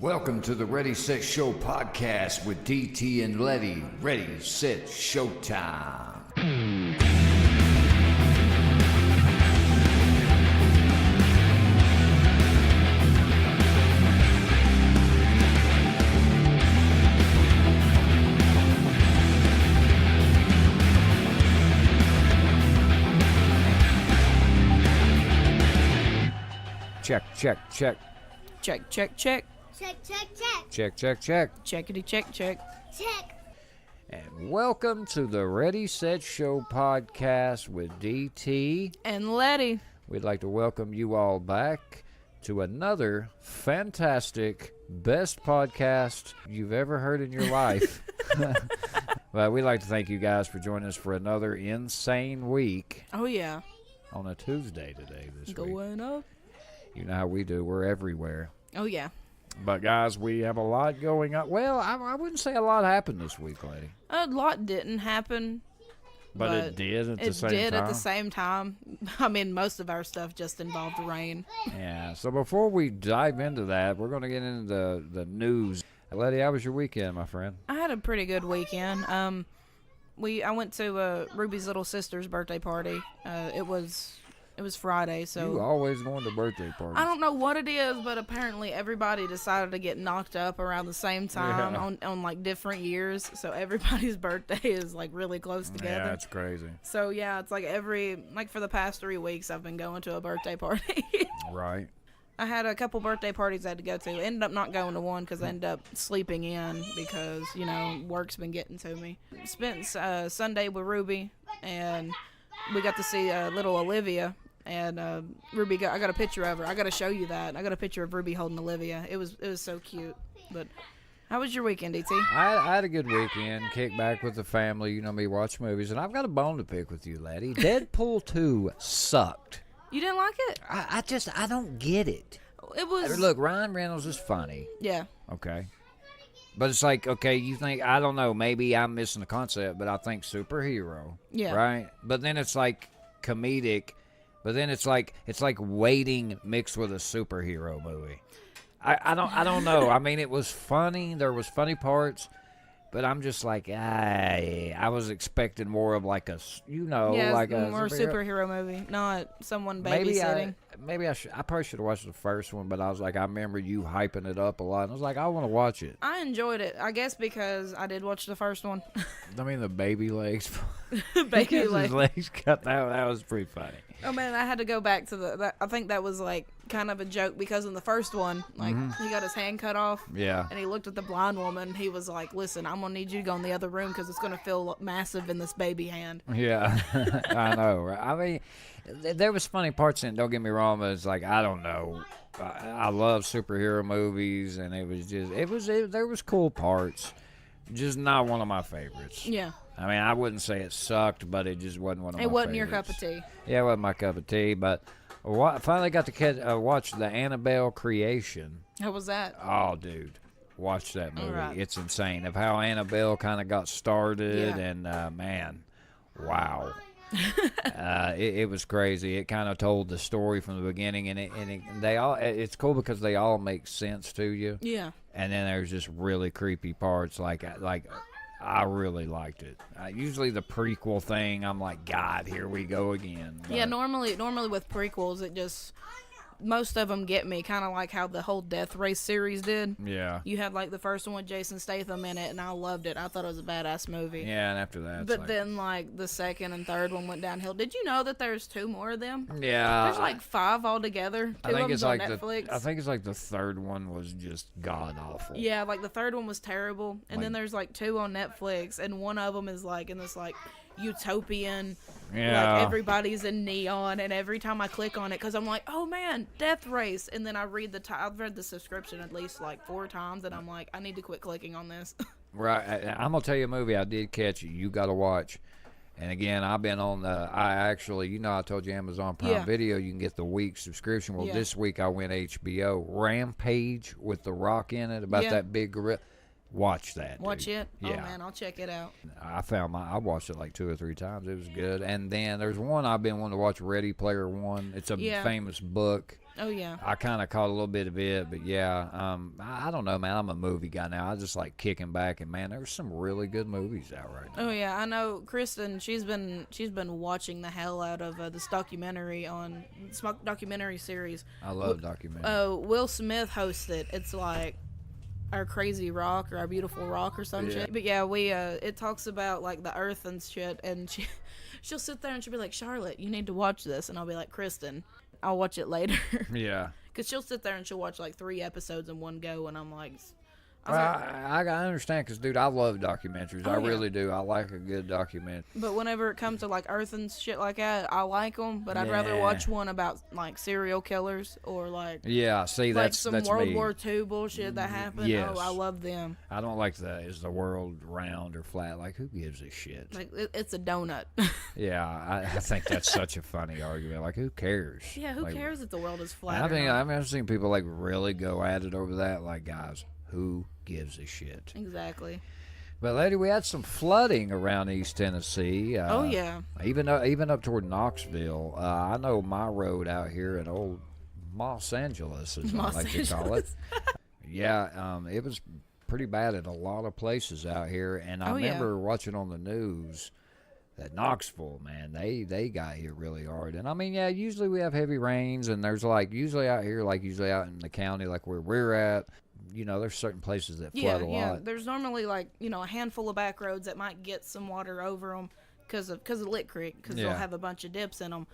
Welcome to the Ready, Set, Show podcast with DT and Lette. Ready, Set, Showtime. Check, check, check. Check, check, check. Check, check, check. Check, check, check. Checkity check, check. Check. And welcome to the Ready, Set, Show podcast with DT. And Lette. We'd like to welcome you all back to another fantastic, best podcast you've ever heard in your life. But we'd like to thank you guys for joining us for another insane week. Oh, yeah. On a Tuesday today this week. Going up. You know how we do. We're everywhere. Oh, yeah. But, guys, we have a lot going on. Well, I wouldn't say a lot happened this week, Lette. A lot didn't happen. But it did at the same time? It did at the same time. I mean, most of our stuff just involved rain. Yeah, so before we dive into that, we're going to get into the news. Lette, how was your weekend, my friend? I had a pretty good weekend. I went to Ruby's little sister's birthday party. It was Friday, so... You always going to birthday parties. I don't know what it is, but apparently everybody decided to get knocked up around the same time on like different years. So everybody's birthday is like really close together. Yeah, that's crazy. So yeah, it's like for the past 3 weeks I've been going to a birthday party. Right. I had a couple birthday parties I had to go to. Ended up not going to one because I ended up sleeping in because, you know, work's been getting to me. Spent Sunday with Ruby, and we got to see little Olivia. And Ruby, I got a picture of her. I got to show you that. I got a picture of Ruby holding Olivia. It was so cute. But how was your weekend, DT? I had a good weekend. Kicked back with the family. You know me, watch movies. And I've got a bone to pick with you, Lette. Deadpool 2 sucked. You didn't like it? I don't get it. It was... Look, Ryan Reynolds is funny. Yeah. Okay. But it's like, okay, you think, I don't know, maybe I'm missing the concept, but I think superhero. Yeah. Right? But then it's like comedic. But then it's like waiting mixed with a superhero movie. I don't know. I mean, it was funny. There was funny parts, but I'm just like, I was expecting more of like a, like a more superhero movie, not someone babysitting. I probably should have watched the first one, but I was like, I remember you hyping it up a lot. And I was like, I want to watch it. I enjoyed it, I guess, because I did watch the first one. I mean, the baby legs. Baby legs. His legs cut. That was pretty funny. Oh man, I had to go back to I think that was like kind of a joke because in the first one, like he got his hand cut off. Yeah. And he looked at the blind woman. He was like, "Listen, I'm gonna need you to go in the other room because it's gonna feel massive in this baby hand." Yeah, I know. Right? I mean, there was funny parts in it. Don't get me wrong, but it's like I don't know. I love superhero movies, and there was cool parts, just not one of my favorites. Yeah. I mean, I wouldn't say it sucked, but it just wasn't one of my favorites. It wasn't your cup of tea. Yeah, it wasn't my cup of tea, but I finally got to watch the Annabelle creation. How was that? Oh, dude. Watch that movie. Right. It's insane of how Annabelle kind of got started, and, man, wow. It was crazy. It kind of told the story from the beginning, and it's cool because they all make sense to you. Yeah. And then there's just really creepy parts like I really liked it. Usually the prequel thing, I'm like, God, here we go again. But yeah, normally with prequels, it just... Most of them get me, kind of like how the whole Death Race series did. Yeah. You had like the first one with Jason Statham in it, and I loved it. I thought it was a badass movie. Yeah, and after that... But then like the second and third one went downhill. Did you know that there's 2 more of them? Yeah. There's like 5 altogether. 2 of them's on Netflix. I think it's like the third one was just god-awful. Yeah, like the third one was terrible. And then there's like 2 on Netflix, and one of them is like in this like... utopian, like everybody's in neon, and every time I click on it, because I'm like, oh man, Death Race, and then I read I've read the subscription at least like 4 times, and I'm like, I need to quit clicking on this. Right. I'm gonna tell you a movie I did catch you got to watch. And again, I've been on I told you Amazon Prime Video, you can get the week subscription. Well, this week I went HBO. Rampage with The Rock in it, about that big gorilla. Watch that. Watch dude. it? Yeah. Oh, man, I'll check it out. I watched it like 2 or 3 times. It was good. And then there's one I've been wanting to watch, Ready Player One. It's a famous book. Oh, yeah. I kind of caught a little bit of it, but yeah, I don't know, man. I'm a movie guy now. I just like kicking back, and man, there's some really good movies out right now. Oh yeah, I know. Kristen, she's been watching the hell out of this documentary series. I love documentaries. Will Smith hosts it. It's like Our Crazy Rock or Our Beautiful Rock or some shit. But yeah, it talks about like the Earth and shit, and she'll sit there and she'll be like, Charlotte, you need to watch this, and I'll be like, Kristen, I'll watch it later. Yeah. Because she'll sit there and she'll watch like 3 episodes in one go, and I'm like... I understand, because, dude, I love documentaries. I really do. I like a good documentary. But whenever it comes to, like, Earth and shit like that, I like them, but I'd rather watch one about, like, serial killers or, like... Yeah, see, that's some World War II bullshit that happened. Yes. Oh, I love them. I don't like is the world round or flat? Like, who gives a shit? Like, it's a donut. Yeah, I think that's such a funny argument. Like, who cares? Yeah, who cares if the world is flat I've seen people, like, really go at it over that. Like, guys, who gives a shit? Exactly. But lady, we had some flooding around East Tennessee. Oh yeah. Even up toward Knoxville. I know my road out here in old Los Angeles, as I like to call it. Yeah, it was pretty bad at a lot of places out here. And I remember watching on the news that Knoxville, man, they got hit really hard. And I mean, yeah, usually we have heavy rains, and there's like usually out here, like usually out in the county, like where we're at. You know, there's certain places that flood a lot. Yeah, there's normally like, you know, a handful of back roads that might get some water over them because of Lick Creek, because they'll have a bunch of dips in them.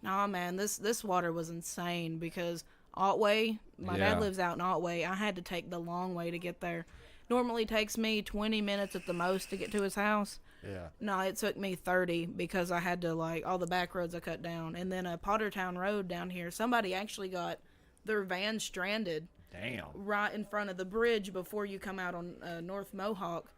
Nah, man, this water was insane because Otway, my dad lives out in Otway. I had to take the long way to get there. Normally takes me 20 minutes at the most to get to his house. Yeah. No, it took me 30 because I had to, like, all the back roads I cut down. And then a Pottertown Road down here, somebody actually got their van stranded. Damn. Right in front of the bridge before you come out on North Mohawk,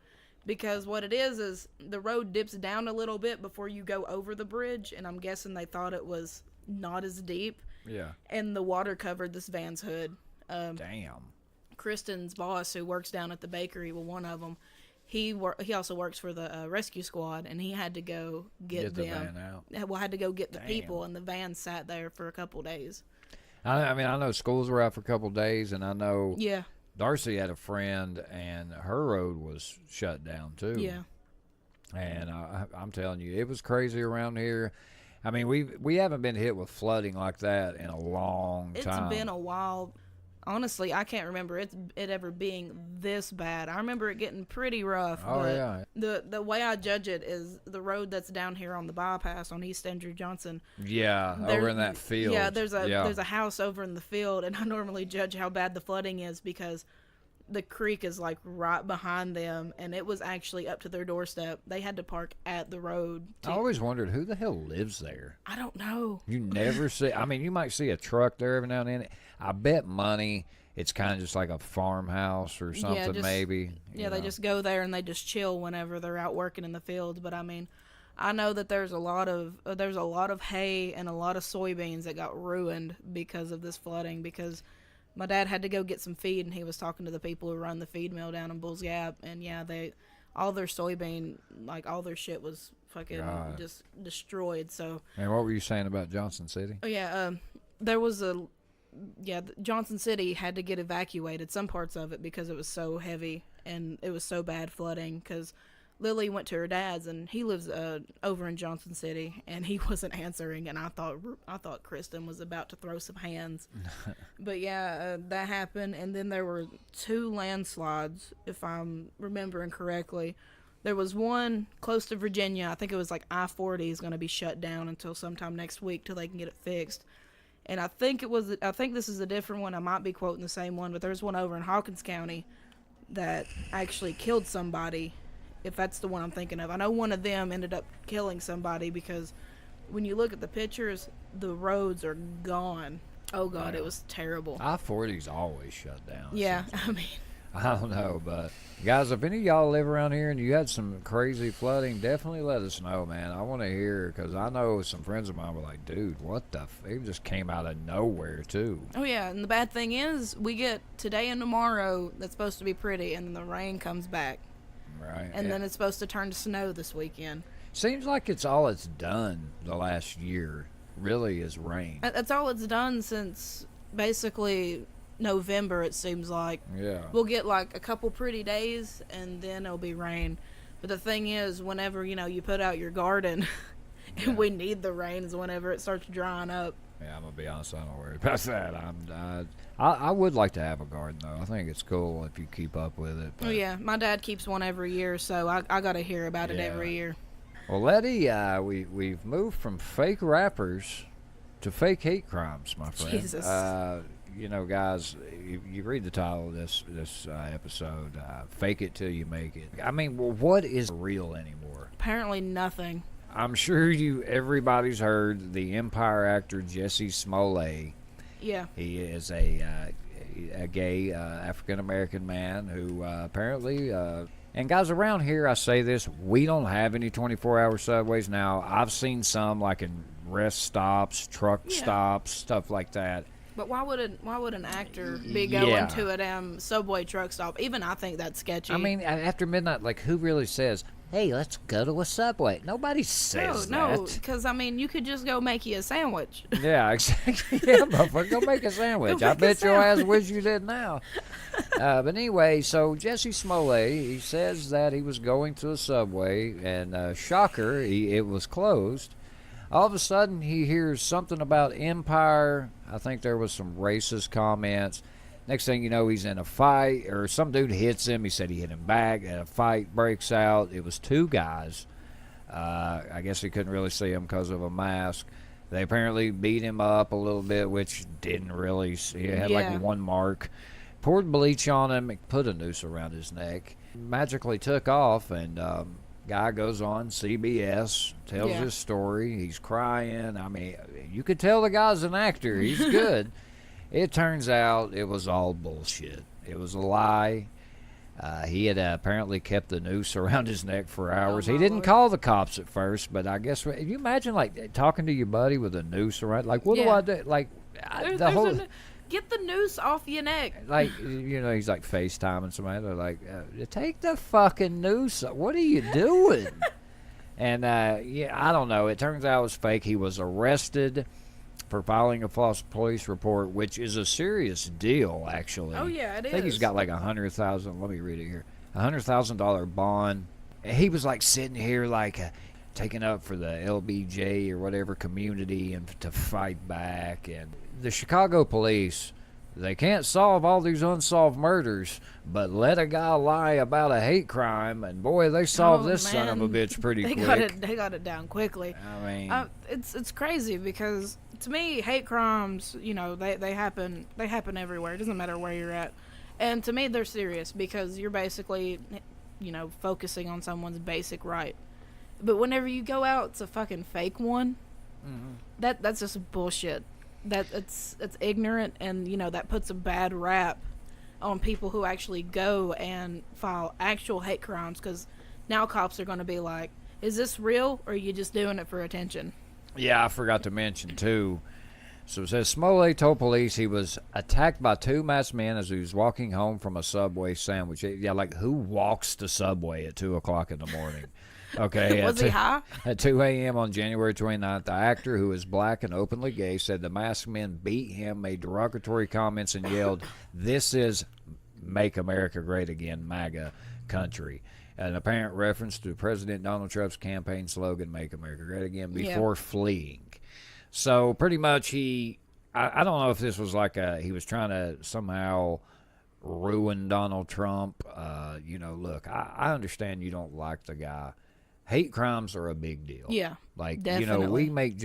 because what it is the road dips down a little bit before you go over the bridge, and I'm guessing they thought it was not as deep. Yeah. And the water covered this van's hood. Damn. Kristen's boss, who works down at the bakery, well, one of them, he also works for the rescue squad, and he had to go get them. The van out. Well, had to go get the people, and the van sat there for a couple days. I mean, I know schools were out for a couple of days, and I know Yeah. Darcy had a friend, and her road was shut down, too. Yeah. And I'm telling you, it was crazy around here. I mean, we haven't been hit with flooding like that in a long time. It's been a while. Honestly, I can't remember it ever being this bad. I remember it getting pretty rough. Oh, but yeah. The way I judge it is the road that's down here on the bypass on East Andrew Johnson. Yeah, over in that field. Yeah, there's a house over in the field, and I normally judge how bad the flooding is because the creek is like right behind them, and it was actually up to their doorstep. They had to park at the road. I always wondered who the hell lives there. I don't know. You never see. I mean, you might see a truck there every now and then. I bet money it's kind of just like a farmhouse or something, maybe. Yeah, they just go there and they just chill whenever they're out working in the fields. But I mean, I know that there's a lot of hay and a lot of soybeans that got ruined because of this flooding, because my dad had to go get some feed, and he was talking to the people who run the feed mill down in Bulls Gap, and yeah, all their soybean, like all their shit was fucking just destroyed. So. And what were you saying about Johnson City? Oh yeah, Johnson City had to get evacuated, some parts of it, because it was so heavy and it was so bad flooding. Because Lily went to her dad's, and he lives over in Johnson City, and he wasn't answering, and I thought Kristen was about to throw some hands. But yeah, that happened, and then there were 2 landslides, if I'm remembering correctly. There was one close to Virginia. I think it was like I-40 is going to be shut down until sometime next week till they can get it fixed. And I think this is a different one. I might be quoting the same one, but there's one over in Hawkins County that actually killed somebody, if that's the one I'm thinking of. I know one of them ended up killing somebody, because when you look at the pictures, the roads are gone. Oh, God, it was terrible. I-40's always shut down. Yeah, I mean. I don't know, but guys, if any of y'all live around here and you had some crazy flooding, definitely let us know, man. I want to hear, because I know some friends of mine were like, dude, what the it just came out of nowhere, too. Oh, yeah, and the bad thing is we get today and tomorrow that's supposed to be pretty, and then the rain comes back. Right. And then it's supposed to turn to snow this weekend. Seems like it's done the last year, really, is rain. That's all it's done since basically November, it seems like. Yeah. We'll get like a couple pretty days, and then it'll be rain. But the thing is, whenever, you put out your garden, and we need the rains whenever it starts drying up. Yeah, I'm going to be honest, I don't worry about that. I would like to have a garden, though. I think it's cool if you keep up with it. Oh, yeah. My dad keeps one every year, so I got to hear about it every year. Well, Lette, we've moved from fake rappers to fake hate crimes, my friend. Jesus. Guys, you read the title of this episode, Fake It Till You Make It. I mean, well, what is real anymore? Apparently nothing. I'm sure everybody's heard the Empire actor Jesse Smollett. Yeah. He is a gay African-American man who apparently... and guys, around here, I say this, we don't have any 24-hour subways now. I've seen some, like in rest stops, truck stops, stuff like that. But why would an actor be going to a damn subway truck stop? Even I think that's sketchy. I mean, after midnight, like, who really says, hey, let's go to a subway? Nobody says that. No, because, I mean, you could just go make you a sandwich. Yeah, exactly. Yeah, motherfucker, go make a sandwich. I bet your ass wish you did now. But anyway, so Jesse Smollett, he says that he was going to a subway, and shocker, it was closed. All of a sudden, he hears something about Empire. I think there was some racist comments. Next thing you know, he's in a fight, or some dude hits him. He said he hit him back, and a fight breaks out. It was two guys. I guess he couldn't really see him because of a mask. They apparently beat him up a little bit, which didn't really. He had like one mark. Poured bleach on him, put a noose around his neck. Magically took off, and guy goes on CBS, tells his story. He's crying. I mean, you could tell the guy's an actor. He's good. It turns out it was all bullshit. It was a lie. He had apparently kept the noose around his neck for hours. He didn't call the cops at first, but I guess, you imagine, like, talking to your buddy with a noose around? Like, what do I do? Like, get the noose off your neck. Like, he's like FaceTiming somebody. They're like, take the fucking noose off. What are you doing? And, I don't know. It turns out it was fake. He was arrested for filing a false police report, which is a serious deal, actually. Oh, yeah, it is. I think he's got like $100,000. Let me read it here. $100,000 bond. He was like sitting here like taking up for the LBJ or whatever community and to fight back. And the Chicago police, they can't solve all these unsolved murders, but let a guy lie about a hate crime, and boy, they solved this son of a bitch pretty quick. They got it down quickly. I mean, it's crazy because to me, hate crimes, they happen everywhere. It doesn't matter where you're at, and to me, they're serious because you're basically, focusing on someone's basic right. But whenever you go out, it's a fucking fake one. Mm-hmm. That's just bullshit. It's ignorant, and that puts a bad rap on people who actually go and file actual hate crimes, because now cops are going to be like, is this real, or are you just doing it for attention? Yeah, I forgot to mention too, so it says Smollett told police he was attacked by two masked men as he was walking home from a Subway sandwich. Yeah, like, who walks to Subway at 2 o'clock in the morning? Okay. Was he high? At 2 a.m. on January 29th, the actor, who is black and openly gay, said the masked men beat him, made derogatory comments, and yelled, "This is Make America Great Again, MAGA country." An apparent reference to President Donald Trump's campaign slogan, "Make America Great Again," before fleeing. So pretty much I don't know if this was like he was trying to somehow ruin Donald Trump. Look, I understand you don't like the guy. Hate crimes are a big deal. Yeah, like definitely. We make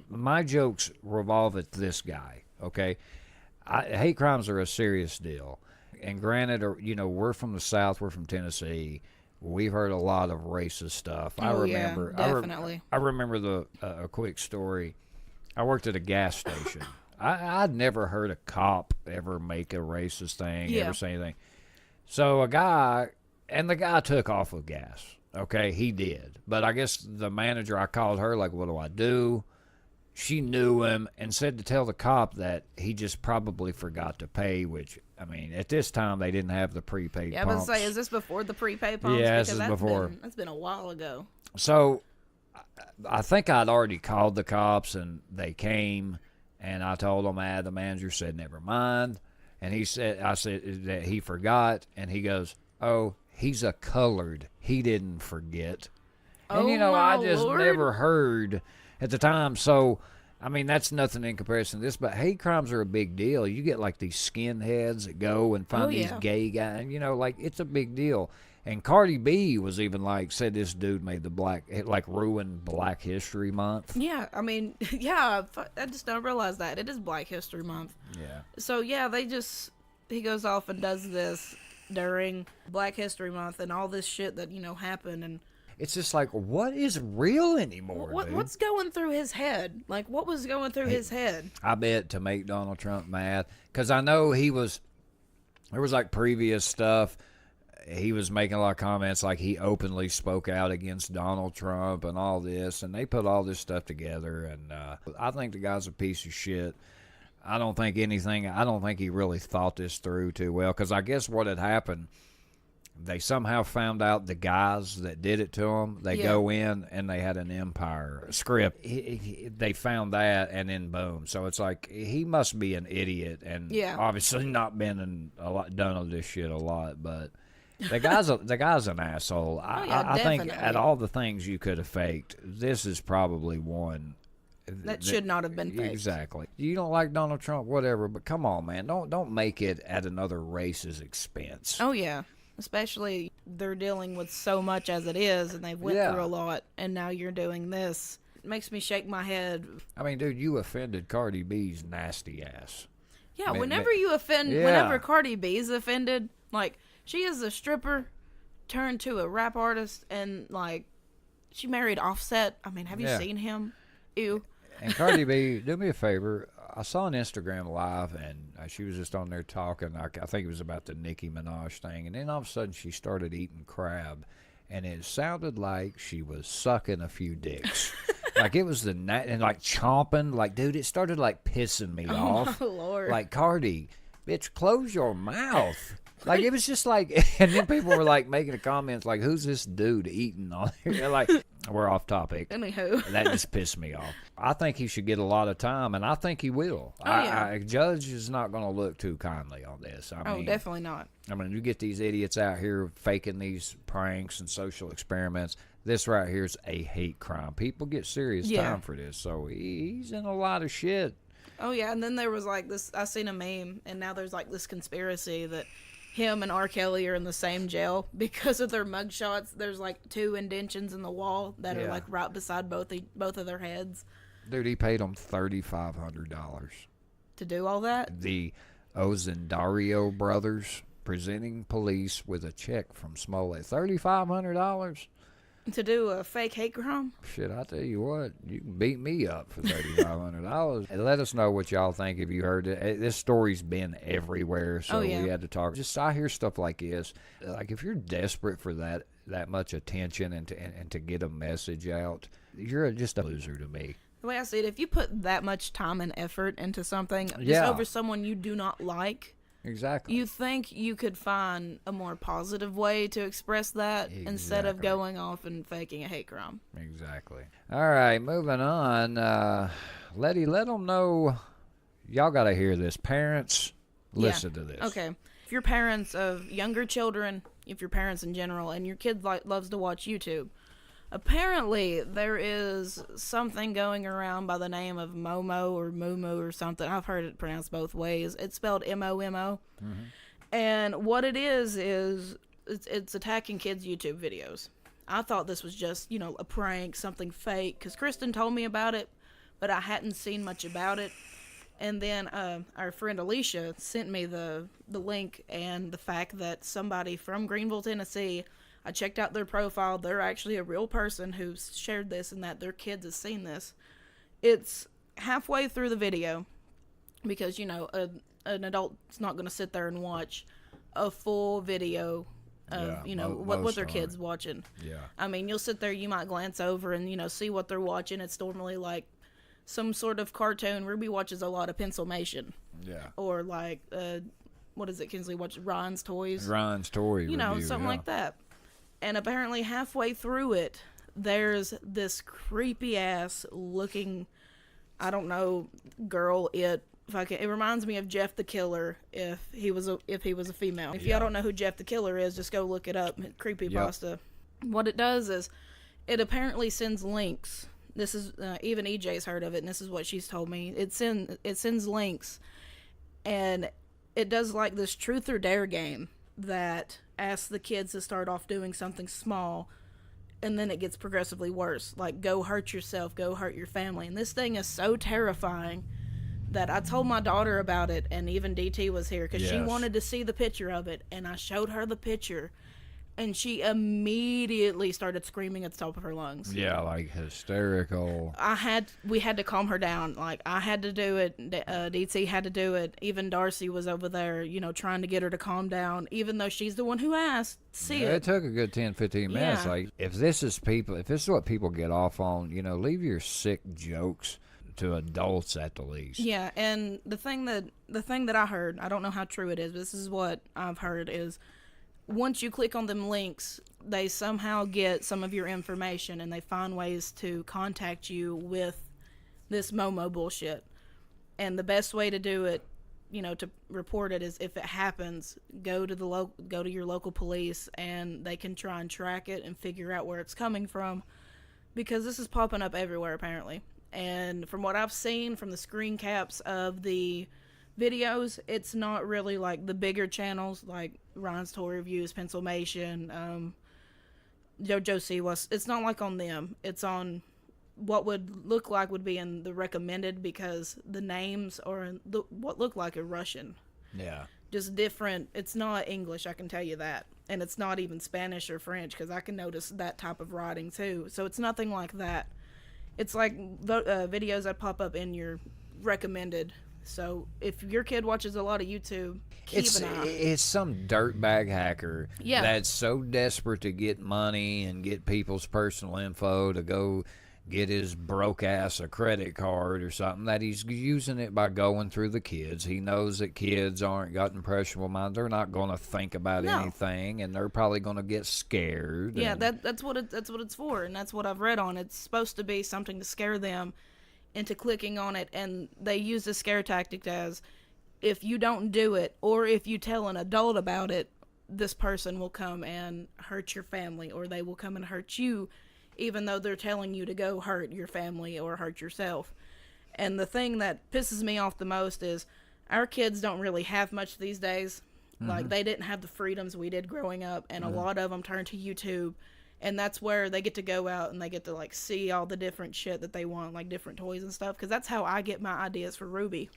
my jokes revolve at this guy. Okay, hate crimes are a serious deal. And granted, we're from the South. We're from Tennessee. We've heard a lot of racist stuff. I remember. Yeah, definitely. I remember a quick story. I worked at a gas station. I'd never heard a cop ever make a racist thing, ever say anything. So the guy took off with gas. Okay, he did. But I guess the manager, I called her, like, what do I do? She knew him and said to tell the cop that he just probably forgot to pay, which, I mean, at this time, they didn't have the prepaid pumps. Yeah, I was going to say, is this before the prepaid pumps? Yeah, this is before. That's been a while ago. So I think I'd already called the cops, and they came, And I told him, the manager said, never mind. And I said that he forgot. And he goes, oh, he's a colored. He didn't forget. And, I just never heard at the time. So, I mean, that's nothing in comparison to this. But hate crimes are a big deal. You get, like, these skinheads that go and find these gay guys. And, it's a big deal. And Cardi B was even said this dude made ruined Black History Month. Yeah, I mean, yeah, I just don't realize that. It is Black History Month. Yeah. So, yeah, he goes off and does this during Black History Month and all this shit that, happened. And it's just what is real anymore, dude? What's going through his head? What was going through his head? I bet to make Donald Trump mad. Because I know there was previous stuff. He was making a lot of comments, he openly spoke out against Donald Trump and all this, and they put all this stuff together, and I think the guy's a piece of shit. I don't think he really thought this through too well, because I guess what had happened, they somehow found out the guys that did it to him. They go in, and they had an Empire script. They found that, and then boom. So it's he must be an idiot, and obviously not been done all this shit a lot, but... The guy's an asshole. I think at all the things you could have faked, this is probably one that should not have been faked. Exactly. You don't like Donald Trump, whatever, but come on, man, don't make it at another race's expense. Oh yeah, especially they're dealing with so much as it is, and they've went through a lot, and now you're doing this. It makes me shake my head. I mean, dude, you offended Cardi B's nasty ass. Yeah, whenever Cardi B's offended, she is a stripper turned to a rap artist, and she married Offset. I mean, have you seen him? Ew. And Cardi B, do me a favor. I saw an Instagram live, and she was just on there talking. I think it was about the Nicki Minaj thing, and then all of a sudden she started eating crab, and it sounded like she was sucking a few dicks. It was and chomping. Dude, it started pissing me off. Oh, Lord. Cardi, bitch, close your mouth. It was just and then people were making the comments who's this dude eating on here? We're off topic. Anywho. That just pissed me off. I think he should get a lot of time, and I think he will. Judge is not going to look too kindly on this. I mean, definitely not. I mean, you get these idiots out here faking these pranks and social experiments. This right here is a hate crime. People get serious time for this, so he's in a lot of shit. Oh, yeah, and then there was this, I seen a meme, and now there's this conspiracy that him and R. Kelly are in the same jail because of their mugshots. There's 2 indentions in the wall that are right beside both of their heads. Dude, he paid them $3,500 to do all that. The Ozendario brothers presenting police with a check from Smollett. $3,500 to do a fake hate crime. Shit, I tell you what, you can beat me up for $3,500. And let us know what y'all think if you heard it. This story's been everywhere, so we had to talk. I hear stuff like this. If you're desperate for that much attention and to get a message out, you're just a loser to me. The way I see it, if you put that much time and effort into something just over someone you do not like, exactly, you think you could find a more positive way to express that instead of going off and faking a hate crime. Exactly. All right, moving on. Lette, let them know. Y'all got to hear this. Parents, listen to this. Okay. If you're parents of younger children, if you're parents in general, and your kid loves to watch YouTube, apparently there is something going around by the name of Momo or Mumu or something. I've heard it pronounced both ways. It's spelled M-O-M-O. Mm-hmm. And what it is it's attacking kids' YouTube videos. I thought this was just, a prank, something fake, because Kristen told me about it, but I hadn't seen much about it. And then our friend Alicia sent me the link and the fact that somebody from Greeneville, Tennessee, I checked out their profile. They're actually a real person who's shared this and that their kids have seen this. It's halfway through the video because, an adult's not going to sit there and watch a full video of, what their kid's watching. Yeah. I mean, you'll sit there, you might glance over and, see what they're watching. It's normally some sort of cartoon. Ruby watches a lot of Pencilmation. Yeah. Or what is it, Kinsley watches? Ryan's Toys. Ryan's Toy review, something like that. And apparently halfway through it, there's this creepy-ass looking, I don't know, girl, it reminds me of Jeff the Killer if he was a female. If y'all don't know who Jeff the Killer is, just go look it up. Creepypasta. Yep. What it does is it apparently sends links. This is even EJ's heard of it, and this is what she's told me. It sends links, and it does like this truth or dare game that asks the kids to start off doing something small, and then it gets progressively worse. Like, go hurt yourself, go hurt your family. And this thing is so terrifying that I told my daughter about it, and even DT was here because she wanted to see the picture of it, and I showed her the picture, and she immediately started screaming at the top of her lungs. Yeah, like hysterical. We had to calm her down. Like, I had to do it. DT had to do it. Even Darcy was over there, trying to get her to calm down, even though she's the one who asked to see it. It took a good 10, 15 minutes. Like, if this is what people get off on, leave your sick jokes to adults at the least. Yeah, and the thing that I heard, I don't know how true it is, but this is what I've heard, is once you click on them links, they somehow get some of your information and they find ways to contact you with this Momo bullshit. And the best way to do it, to report it, is if it happens, go to your local police, and they can try and track it and figure out where it's coming from, because this is popping up everywhere apparently. And from what I've seen from the screen caps of the videos, it's not really like the bigger channels like Ryan's Toy Reviews, Pencilmation, JoJo Siwa. It's not like on them. It's on what would look like would be in the recommended, because the names are in what look like a Russian. Yeah. Just different. It's not English, I can tell you that. And it's not even Spanish or French, because I can notice that type of writing too. So it's nothing like that. It's like videos that pop up in your recommended. So if your kid watches a lot of YouTube, keep an eye. It's some dirtbag hacker that's so desperate to get money and get people's personal info to go get his broke ass a credit card or something, that he's using it by going through the kids. He knows that kids aren't got impressionable minds. They're not going to think about anything, and they're probably going to get scared. Yeah, that's what it's for, and that's what I've read on. It's supposed to be something to scare them into clicking on it, and they use the scare tactic as, if you don't do it, or if you tell an adult about it, this person will come and hurt your family, or they will come and hurt you, even though they're telling you to go hurt your family or hurt yourself. And the thing that pisses me off the most is our kids don't really have much these days. Mm-hmm. Like, they didn't have the freedoms we did growing up, and a lot of them turn to YouTube, and that's where they get to go out and they get to, like, see all the different shit that they want, like different toys and stuff, because that's how I get my ideas for Ruby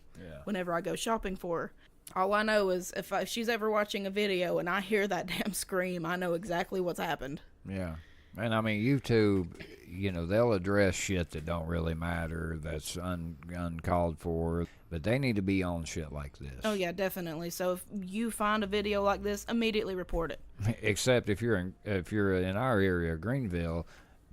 whenever I go shopping for her. All I know is if she's ever watching a video and I hear that damn scream, I know exactly what's happened. Yeah. And I mean, YouTube, they'll address shit that don't really matter, that's uncalled for, but they need to be on shit like this. Oh yeah, definitely. So if you find a video like this, immediately report it. Except if you're in our area, Greeneville,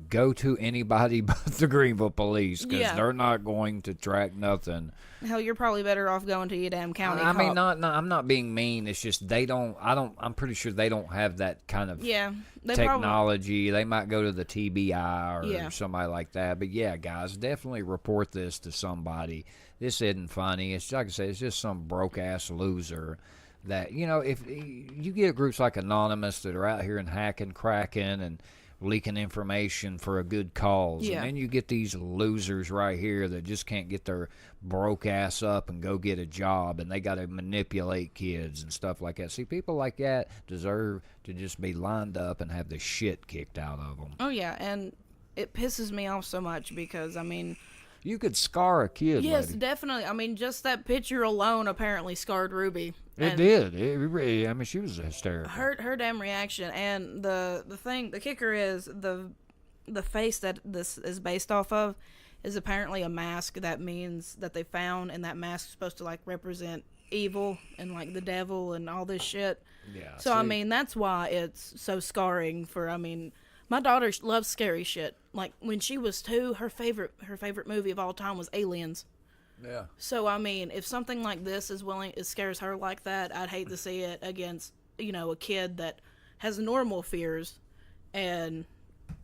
go to anybody but the Greeneville police, because they're not going to track nothing. Hell, you're probably better off going to your damn county. I mean, I'm not being mean. It's just I'm pretty sure they don't have that kind of technology. They might go to the TBI or somebody like that. But yeah, guys, definitely report this to somebody. This isn't funny. It's like I say, it's just some broke ass loser. That, if you get groups like Anonymous that are out here and hacking, cracking, and leaking information for a good cause. And then you get these losers right here that just can't get their broke ass up and go get a job, and they got to manipulate kids and stuff like that. See, people like that deserve to just be lined up and have the shit kicked out of them. Oh, yeah, and it pisses me off so much because, I mean, you could scar a kid. Yes, lady. Definitely. I mean, just that picture alone apparently scarred Ruby. It did. It really, I mean, she was hysterical. Her damn reaction, and the kicker is the face that this is based off of is apparently a mask that means that they found, and that mask is supposed to like represent evil and like the devil and all this shit. Yeah. So I mean, that's why it's so scarring for. I mean, my daughter loves scary shit. Like when she was 2, her favorite movie of all time was Aliens. Yeah. So I mean, if something like this it scares her like that, I'd hate to see it against a kid that has normal fears, and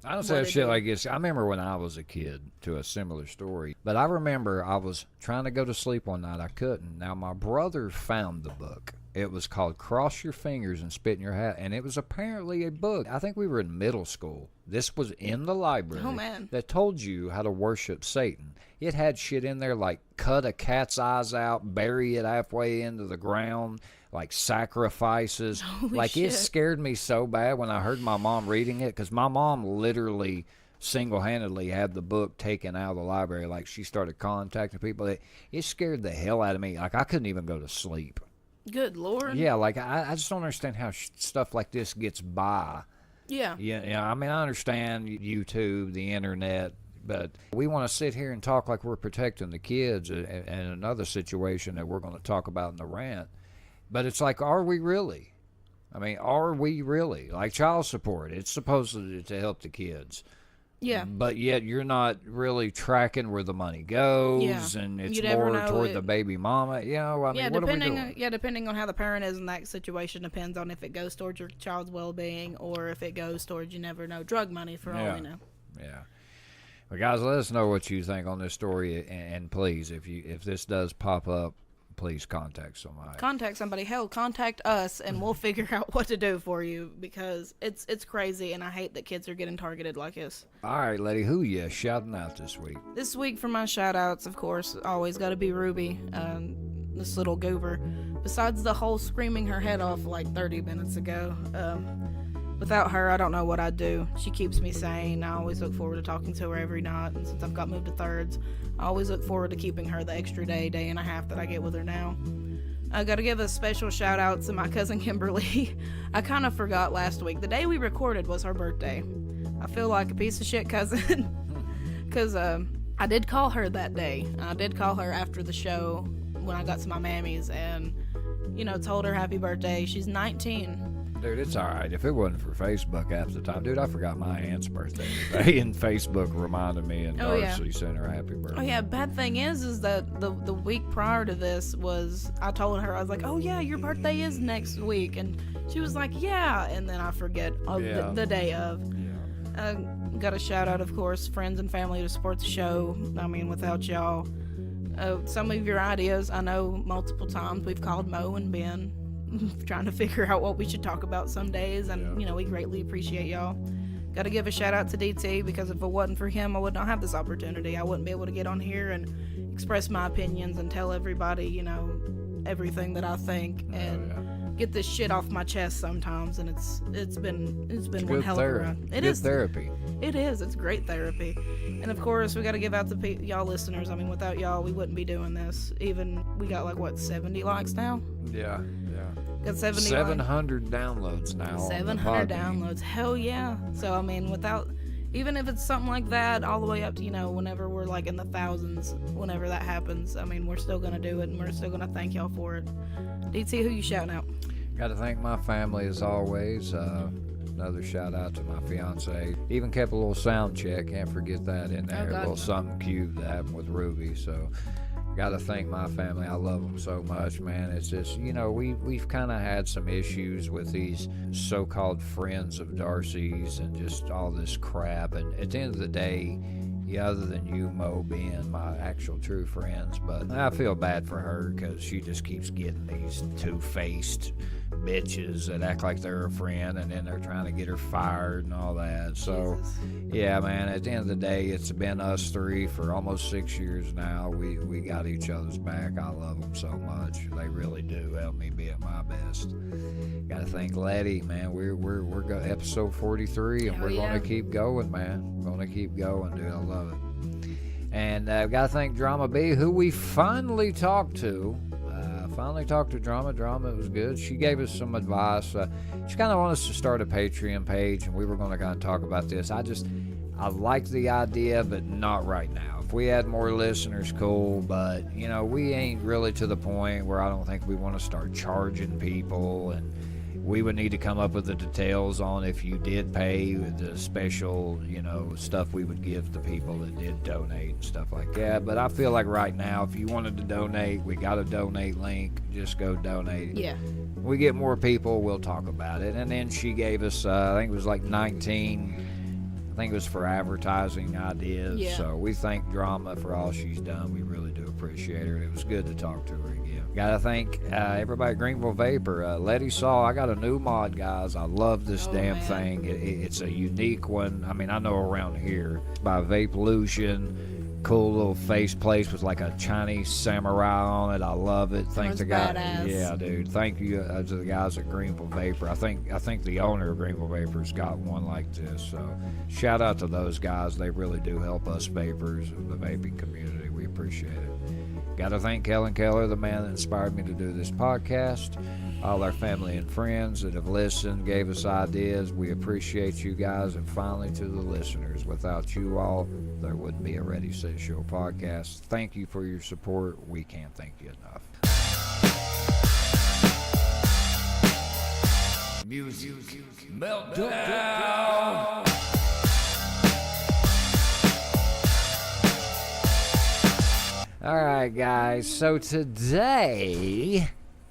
I don't say shit like this. I remember when I was a kid to a similar story. But I remember I was trying to go to sleep one night. I couldn't. Now, my brother found the book. It was called Cross Your Fingers and Spit in Your Hat. And it was apparently a book. I think we were in middle school. This was in the library that told you how to worship Satan. It had shit in there like cut a cat's eyes out, bury it halfway into the ground, like sacrifices. Holy shit. It scared me so bad when I heard my mom reading it, because my mom literally single-handedly had the book taken out of the library. Like, she started contacting people. It scared the hell out of me. Like, I couldn't even go to sleep. Good Lord. Yeah, like, I just don't understand how stuff like this gets by. Yeah. Yeah, I mean, I understand YouTube, the internet, but we want to sit here and talk like we're protecting the kids, and another situation that we're going to talk about in the rant. But it's like, are we really? I mean, are we really? Like child support, it's supposed to help the kids. Yeah. But yet you're not really tracking where the money goes, and it's more toward the baby mama. You know, I mean, what are we doing? Depending on how the parent is in that situation, depends on if it goes towards your child's well-being or if it goes towards, you never know, drug money for all we know. Yeah. Well, guys, let us know what you think on this story, and please, if this does pop up, please contact somebody. Contact somebody. Hell, contact us, and we'll figure out what to do for you, because it's crazy, and I hate that kids are getting targeted like this. All right, lady, who you shouting out this week? This week for my shout-outs, of course, always got to be Ruby, this little goober. Besides the whole screaming her head off like 30 minutes ago, without her, I don't know what I'd do. She keeps me sane. I always look forward to talking to her every night, and since I've got moved to thirds, I always look forward to keeping her the extra day and a half that I get with her now. I gotta give a special shout out to my cousin Kimberly. I kind of forgot last week. The day we recorded was her birthday. I feel like a piece of shit cousin, because I did call her that day. I did call her after the show when I got to my mammy's, and, told her happy birthday. She's 19. Dude, it's all right. If it wasn't for Facebook half the time, dude, I forgot my aunt's birthday today, and Facebook reminded me, and Darcy sent her happy birthday. Oh yeah, bad thing is that the week prior to this was, I told her, I was like, oh yeah, your birthday is next week, and she was like, yeah, and then I forget the day of. Yeah. Got a shout out, of course, friends and family to support the show. I mean, without y'all, some of your ideas, I know multiple times we've called Mo and Ben, trying to figure out what we should talk about some days, and we greatly appreciate y'all. Gotta give a shout out to DT, because if it wasn't for him, I would not have this opportunity. I wouldn't be able to get on here and express my opinions and tell everybody everything that I think, and get this shit off my chest sometimes, and it's been one hell of a run. It is therapy. It is. It's great therapy. And of course, we got to give out to y'all listeners. I mean, without y'all, we wouldn't be doing this. Even we got 70 likes now. Yeah. Got 700 downloads now. 700 downloads. Hell yeah. So I mean, even if it's something like that, all the way up to whenever we're in the thousands, whenever that happens, I mean, we're still gonna do it, and we're still gonna thank y'all for it. DT, who you shouting out? Got to thank my family as always. Another shout out to my fiance. Even kept a little sound check. Can't forget that in there. A little something cute that happened with Ruby. So got to thank my family. I love them so much, man. It's just, we've kind of had some issues with these so-called friends of Darcy's and just all this crap. And at the end of the day, other than you, Mo, being my actual true friends, but I feel bad for her because she just keeps getting these two-faced bitches that act like they're a friend, and then they're trying to get her fired and all that. So, yeah, man, at the end of the day, it's been us three for almost 6 years now. We got each other's back. I love them so much. They really do help me be at my best. Got to thank Lette, man. We're going episode 43, and we're going to keep going, man. We're going to keep going, dude. I love it. And I've got to thank Drama B, who we finally talked to. Finally talked to Drama. It was good. She gave us some advice. She kind of wanted us to start a Patreon page, and we were going to kind of talk about this. I like the idea, but not right now. If we had more listeners, cool, but, we ain't really to the point where I don't think we want to start charging people, and we would need to come up with the details on if you did pay, the special, stuff we would give to people that did donate and stuff like that. But I feel like right now, if you wanted to donate, we got a donate link. Just go donate. Yeah. We get more people, we'll talk about it. And then she gave us, I think it was 19 think it was for advertising ideas. Yeah. So we thank Drama for all she's done. We really do appreciate her. It was good to talk to her again. Gotta thank everybody at Greeneville Vapor. Letty saw I got a new mod, guys. I love this damn thing. It's a unique one. I mean, I know around here by Vapelution. Cool little face place with like a Chinese samurai on it. I love it. Thank the guy. Badass. Yeah, dude. Thank you to the guys at Greeneville Vapor. I think the owner of Greeneville Vapor's got one like this. So shout out to those guys. They really do help us vapors, the vaping community. We appreciate it. Got to thank Kellen Keller, the man that inspired me to do this podcast. All our family and friends that have listened, gave us ideas. We appreciate you guys. And finally, to the listeners. Without you all, there wouldn't be a Ready, Set, Show podcast. Thank you for your support. We can't thank you enough. Music Meltdown. All right, guys. So today,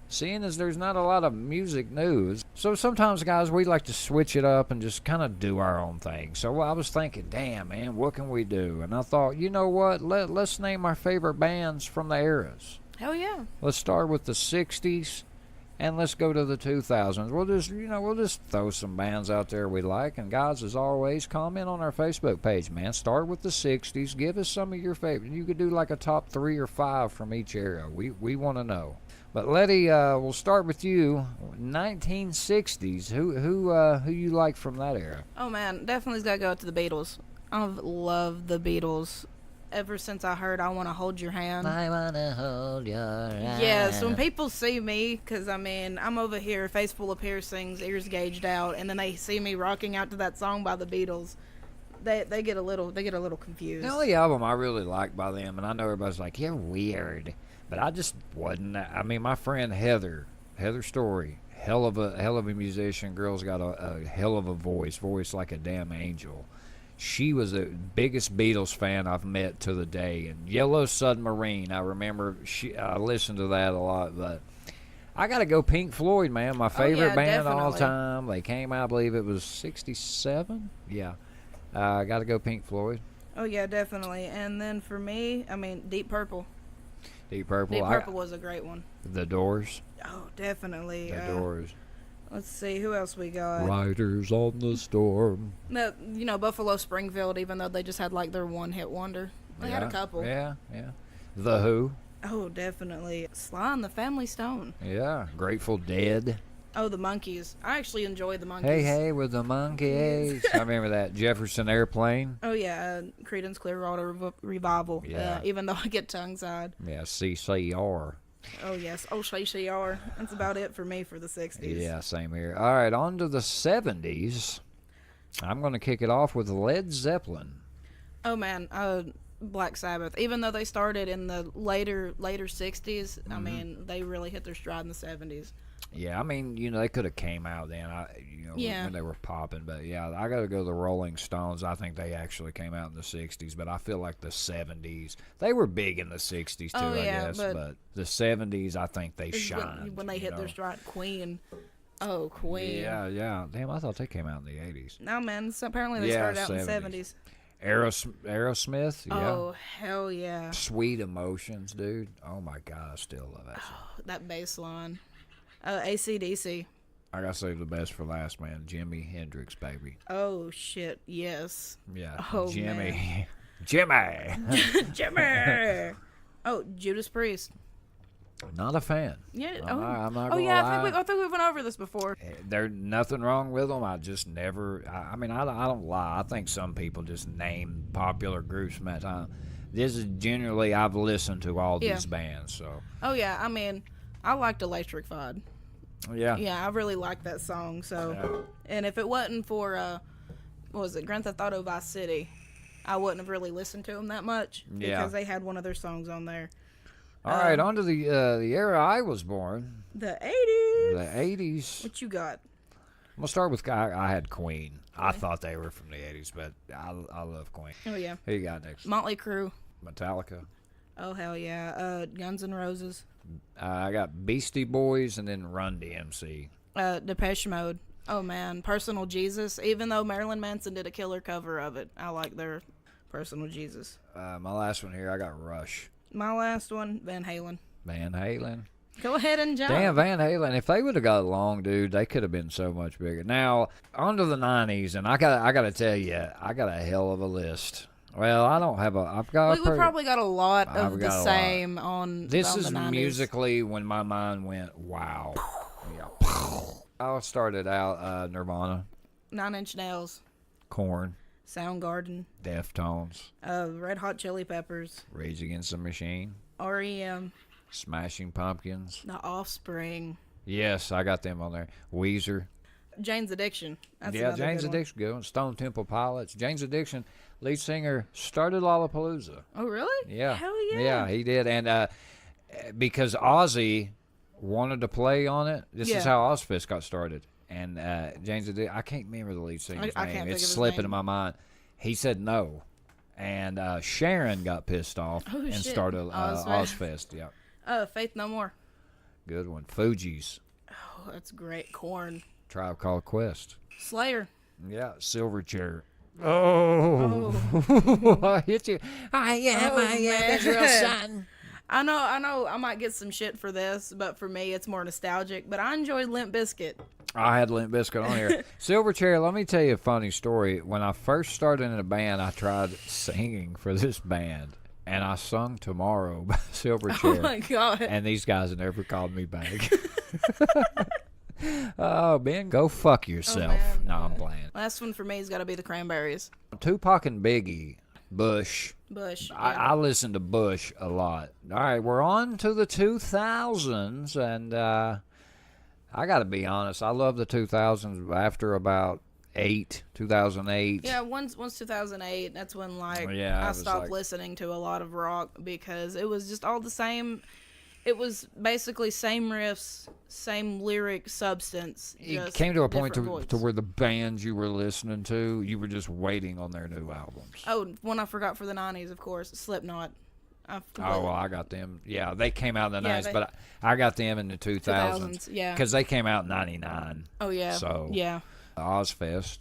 seeing as there's not a lot of music news, so sometimes, guys, we like to switch it up and just kind of do our own thing. So I was thinking, damn, man, what can we do? And I thought, you know what? Let's name our favorite bands from the eras. Hell yeah. Let's start with the 60s, and let's go to the 2000s. We'll just throw some bands out there we like. And guys, as always, comment on our Facebook page, man. Start with the 60s. Give us some of your favorites. You could do like a top 3 or 5 from each era. We want to know. But Letty, we'll start with you. 1960s. Who you like from that era? Oh man, definitely gotta go to the Beatles. I've loved the Beatles ever since I heard "I Want to Hold Your Hand." I wanna hold your hand. Yes, when people see me, because I mean, I'm over here, face full of piercings, ears gauged out, and then they see me rocking out to that song by the Beatles, they get a little confused. The only album I really like by them, and I know everybody's like, you're weird, but I just wasn't. I mean, my friend Heather Story, hell of a musician. Girl's got a hell of a voice like a damn angel. She was the biggest Beatles fan I've met to the day. And Yellow Submarine, I remember I listened to that a lot. But I got to go Pink Floyd, man. My favorite band of all time. They came out, I believe it was 67. Yeah. I got to go Pink Floyd. Oh, yeah, definitely. And then for me, I mean, Deep Purple. Deep Purple. Deep Purple was a great one. The Doors. Oh, definitely. The Doors. Let's see, who else we got? Riders on the Storm. Buffalo Springfield, even though they just had like their one-hit wonder. They had a couple. Yeah. The Who. Oh, definitely. Sly and the Family Stone. Yeah. Grateful Dead. Oh, the Monkees. I actually enjoy the Monkees. Hey, with the Monkees. I remember that. Jefferson Airplane. Oh, yeah. Creedence Clearwater Revival. Yeah. Even though I get tongue-tied. Yeah, CCR. Oh, yes. Oh, CCR. That's about it for me for the 60s. Yeah, same here. All right, on to the 70s. I'm going to kick it off with Led Zeppelin. Oh, man. Black Sabbath. Even though they started in the later 60s, I mean, they really hit their stride in the 70s. Yeah, I mean, they could have came out then, when they were popping. But, yeah, I got to go the Rolling Stones. I think they actually came out in the 60s. But I feel like the 70s, they were big in the 60s, too, I guess. But the 70s, I think they shined. When they hit their stride. Queen. Oh, Queen. Yeah. Damn, I thought they came out in the 80s. No, man. So apparently they started out in the 70s. Aerosmith, yeah. Oh, hell yeah. Sweet Emotions, dude. Oh, my God, I still love that song. Oh, that bass line. AC/DC. I gotta save the best for last, man. Jimi Hendrix, baby. Oh, shit, yes. Yeah. Oh, Jimmy. Man. Jimmy! Oh, Judas Priest. Not a fan. Yeah. I'm not gonna I lie. think we went over this before. There's nothing wrong with them. I just never. I mean, I don't lie. I think some people just name popular groups from that time. This is generally I've listened to all these bands. So. Oh yeah, I mean, I liked Electrified. Yeah. Yeah, I really liked that song. So, and if it wasn't for what was it, Grand Theft Auto Vice City, I wouldn't have really listened to them that much because they had one of their songs on there. All right, on to the era I was born. The 80s. The 80s. What you got? I'm going to start with, I had Queen. Okay. I thought they were from the 80s, but I love Queen. Oh, yeah. Who you got next? Motley Crue. Metallica. Oh, hell yeah. Guns N' Roses. I got Beastie Boys and then Run DMC. Depeche Mode. Oh, man. Personal Jesus. Even though Marilyn Manson did a killer cover of it, I like their Personal Jesus. My last one here, I got Rush. My last one, Van Halen. Van Halen. Go ahead and jump. Damn, Van Halen. If they would have got along, dude, they could have been so much bigger. Now, on to the 90s, and I gotta tell you, I got a hell of a list. Well, I don't have a. I've got. We probably got a lot of the same on. This on is the 90s. musically when my mind went, wow. Yeah. I started out Nirvana, 9 Inch Nails, Korn, Soundgarden, Deftones, Red Hot Chili Peppers, Rage Against the Machine, REM, Smashing Pumpkins, The Offspring. Yes, I got them on there. Weezer. Jane's Addiction. That's Yeah, another Jane's good Addiction, good one. Stone Temple Pilots. Jane's Addiction, lead singer, started Lollapalooza. One. Oh, really? Yeah. Hell yeah. Yeah, he did. And because Ozzy wanted to play on it, this is how Ozfest got started. And Jane's Addiction, I can't remember the lead singer's I name. can't think It's of his slipping name. in my mind. He said no. And Sharon got pissed off and shit. started Ozfest. Ozfest. Yeah. Faith No More. Good one. Fugees. Oh, that's great. Korn. Tribe Called Quest. Slayer. Yeah, Silverchair. Oh, I hit you. I am Israel son. I know I might get some shit for this, but for me it's more nostalgic. But I enjoyed Limp Bizkit. I had Limp Bizkit on here. Silverchair, let me tell you a funny story. When I first started in a band, I tried singing for this band. And I sung Tomorrow by Silverchair. Oh my God. And these guys never called me back. Oh, Ben, go fuck yourself. man. No, I'm playing. Last one for me has got to be the Cranberries. Tupac and Biggie, Bush. Bush. I listen to Bush a lot. All right, we're on to the 2000s, and I got to be honest. I love the 2000s after about 2008. Yeah, once 2008, that's when Yeah, I it was stopped listening to a lot of rock because it was just all the same. It was basically same riffs, same lyric substance. It just came to a point different to voice. where the bands you were listening to, you were just waiting on their new albums. Oh, one I forgot for the 90s, of course, Slipknot. Oh, well, I got them. Yeah, they came out in the Yeah, 90s, but I got them in the 2000s. Yeah. Because they came out in 99. Oh, yeah. So, yeah. Ozfest,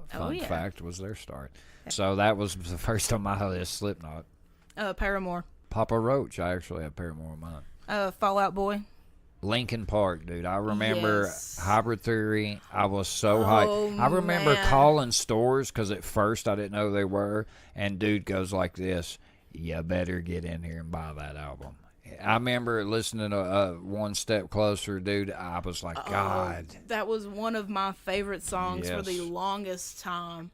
fun yeah. fact, was their start. So that was the first on my list, Slipknot. Paramore. Papa Roach, I actually have Paramore on mine. Fallout Boy. Linkin Park, dude. I remember Yes. Hybrid Theory. I was so hyped. I remember man. calling stores because at first I didn't know they were. And dude goes like this, you better get in here and buy that album. I remember listening to One Step Closer, dude. I was like, God. That was one of my favorite songs for Yes. the longest time.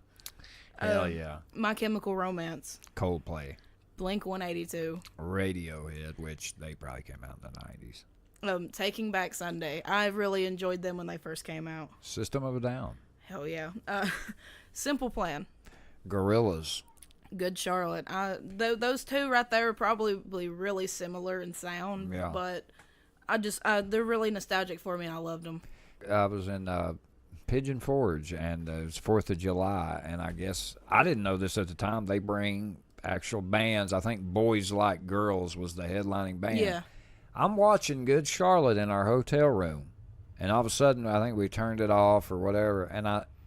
Hell yeah. My Chemical Romance. Coldplay. Blink 182. Radiohead, which they probably came out in the 90s. Taking Back Sunday. I really enjoyed them when they first came out. System of a Down. Hell yeah. Simple Plan. Gorillaz. Good Charlotte. Those two right there are probably really similar in sound, Yeah. but they're really nostalgic for me and I loved them. I was in Pigeon Forge, and it was 4th of July, and I guess, I didn't know this at the time, they bring actual bands. I think Boys Like Girls was the headlining band. Yeah. I'm watching Good Charlotte in our hotel room, and all of a sudden, I think we turned it off or whatever,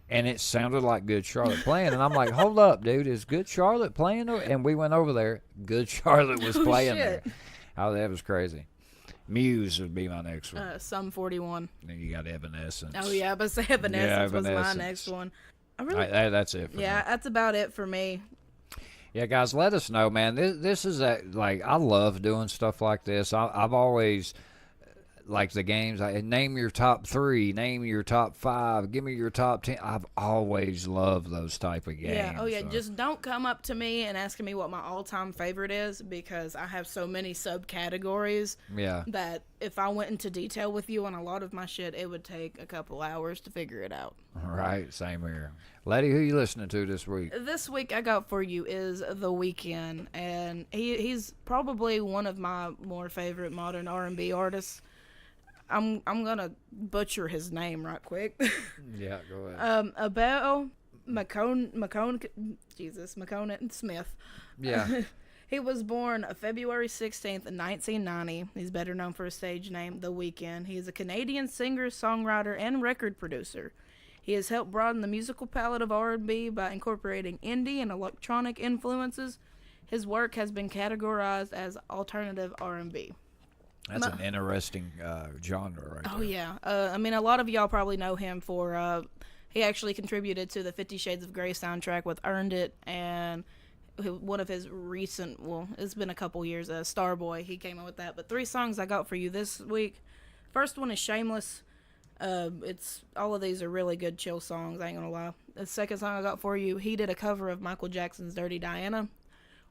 and it sounded like Good Charlotte playing, and I'm like, hold up, dude, is Good Charlotte playing? And we went over there, Good Charlotte was playing shit. there. Oh, that was crazy. Muse would be my next one. Sum 41. Then you got Evanescence. Oh yeah, but say Evanescence was my Evanescence. next one. I really, That's it for me. yeah, that's about it for me. Yeah, guys, let us know, man. This is like, I love doing stuff like this. I've always, like the games, name your top 3, name your top 5, give me your top 10. I've always loved those type of games. Yeah, oh yeah, so. just don't come up to me and asking me what my all-time favorite is because I have so many subcategories Yeah. that if I went into detail with you on a lot of my shit, it would take a couple hours to figure it out. All right, same here. Letty, who you listening to this week? This week I got for you is The Weeknd, and he's probably one of my more favorite modern R&B artists. I'm gonna butcher his name right quick. Yeah, go ahead. Abel McConan Smith. Yeah. He was born February 16th, 1990. He's better known for his stage name, The Weeknd. He is a Canadian singer, songwriter, and record producer. He has helped broaden the musical palette of R&B by incorporating indie and electronic influences. His work has been categorized as alternative R&B. That's an interesting genre right there. Oh, yeah. I mean, a lot of y'all probably know him for... he actually contributed to the 50 Shades of Grey soundtrack with Earned It, and one of his recent... Well, it's been a couple years. Starboy, he came up with that. But 3 songs I got for you this week. First one is Shameless. It's all of these are really good chill songs, I ain't gonna lie. The second song I got for you, he did a cover of Michael Jackson's Dirty Diana.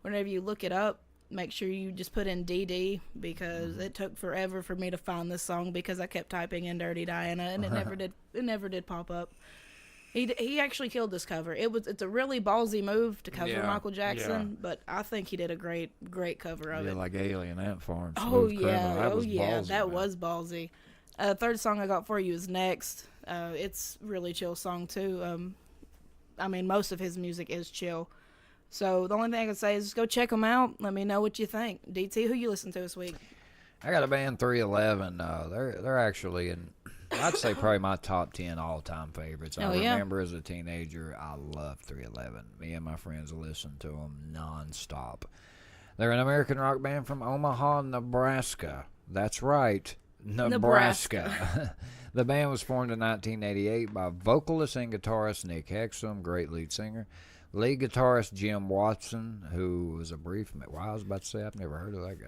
Whenever you look it up, make sure you just put in DD, because it took forever for me to find this song because I kept typing in Dirty Diana and it never did pop up. He actually killed this cover. It's a really ballsy move to cover Michael Jackson, but I think he did a great cover of it. Like Alien Ant Farm. Oh yeah, Ballsy, that was ballsy. Third song I got for you is Next. It's really chill song too. I mean, most of his music is chill. So the only thing I can say is just go check them out. Let me know what you think. DT, who you listen to this week? I got a band 311. They're actually in, I'd say probably my top 10 all-time favorites. I remember as a teenager, I loved 311. Me and my friends listened to them nonstop. They're an American rock band from Omaha, Nebraska. That's right, Nebraska. The band was formed in 1988 by vocalist and guitarist Nick Hexum, great lead singer. Lead guitarist Jim Watson, who was a brief... Well, I was about to say, I've never heard of that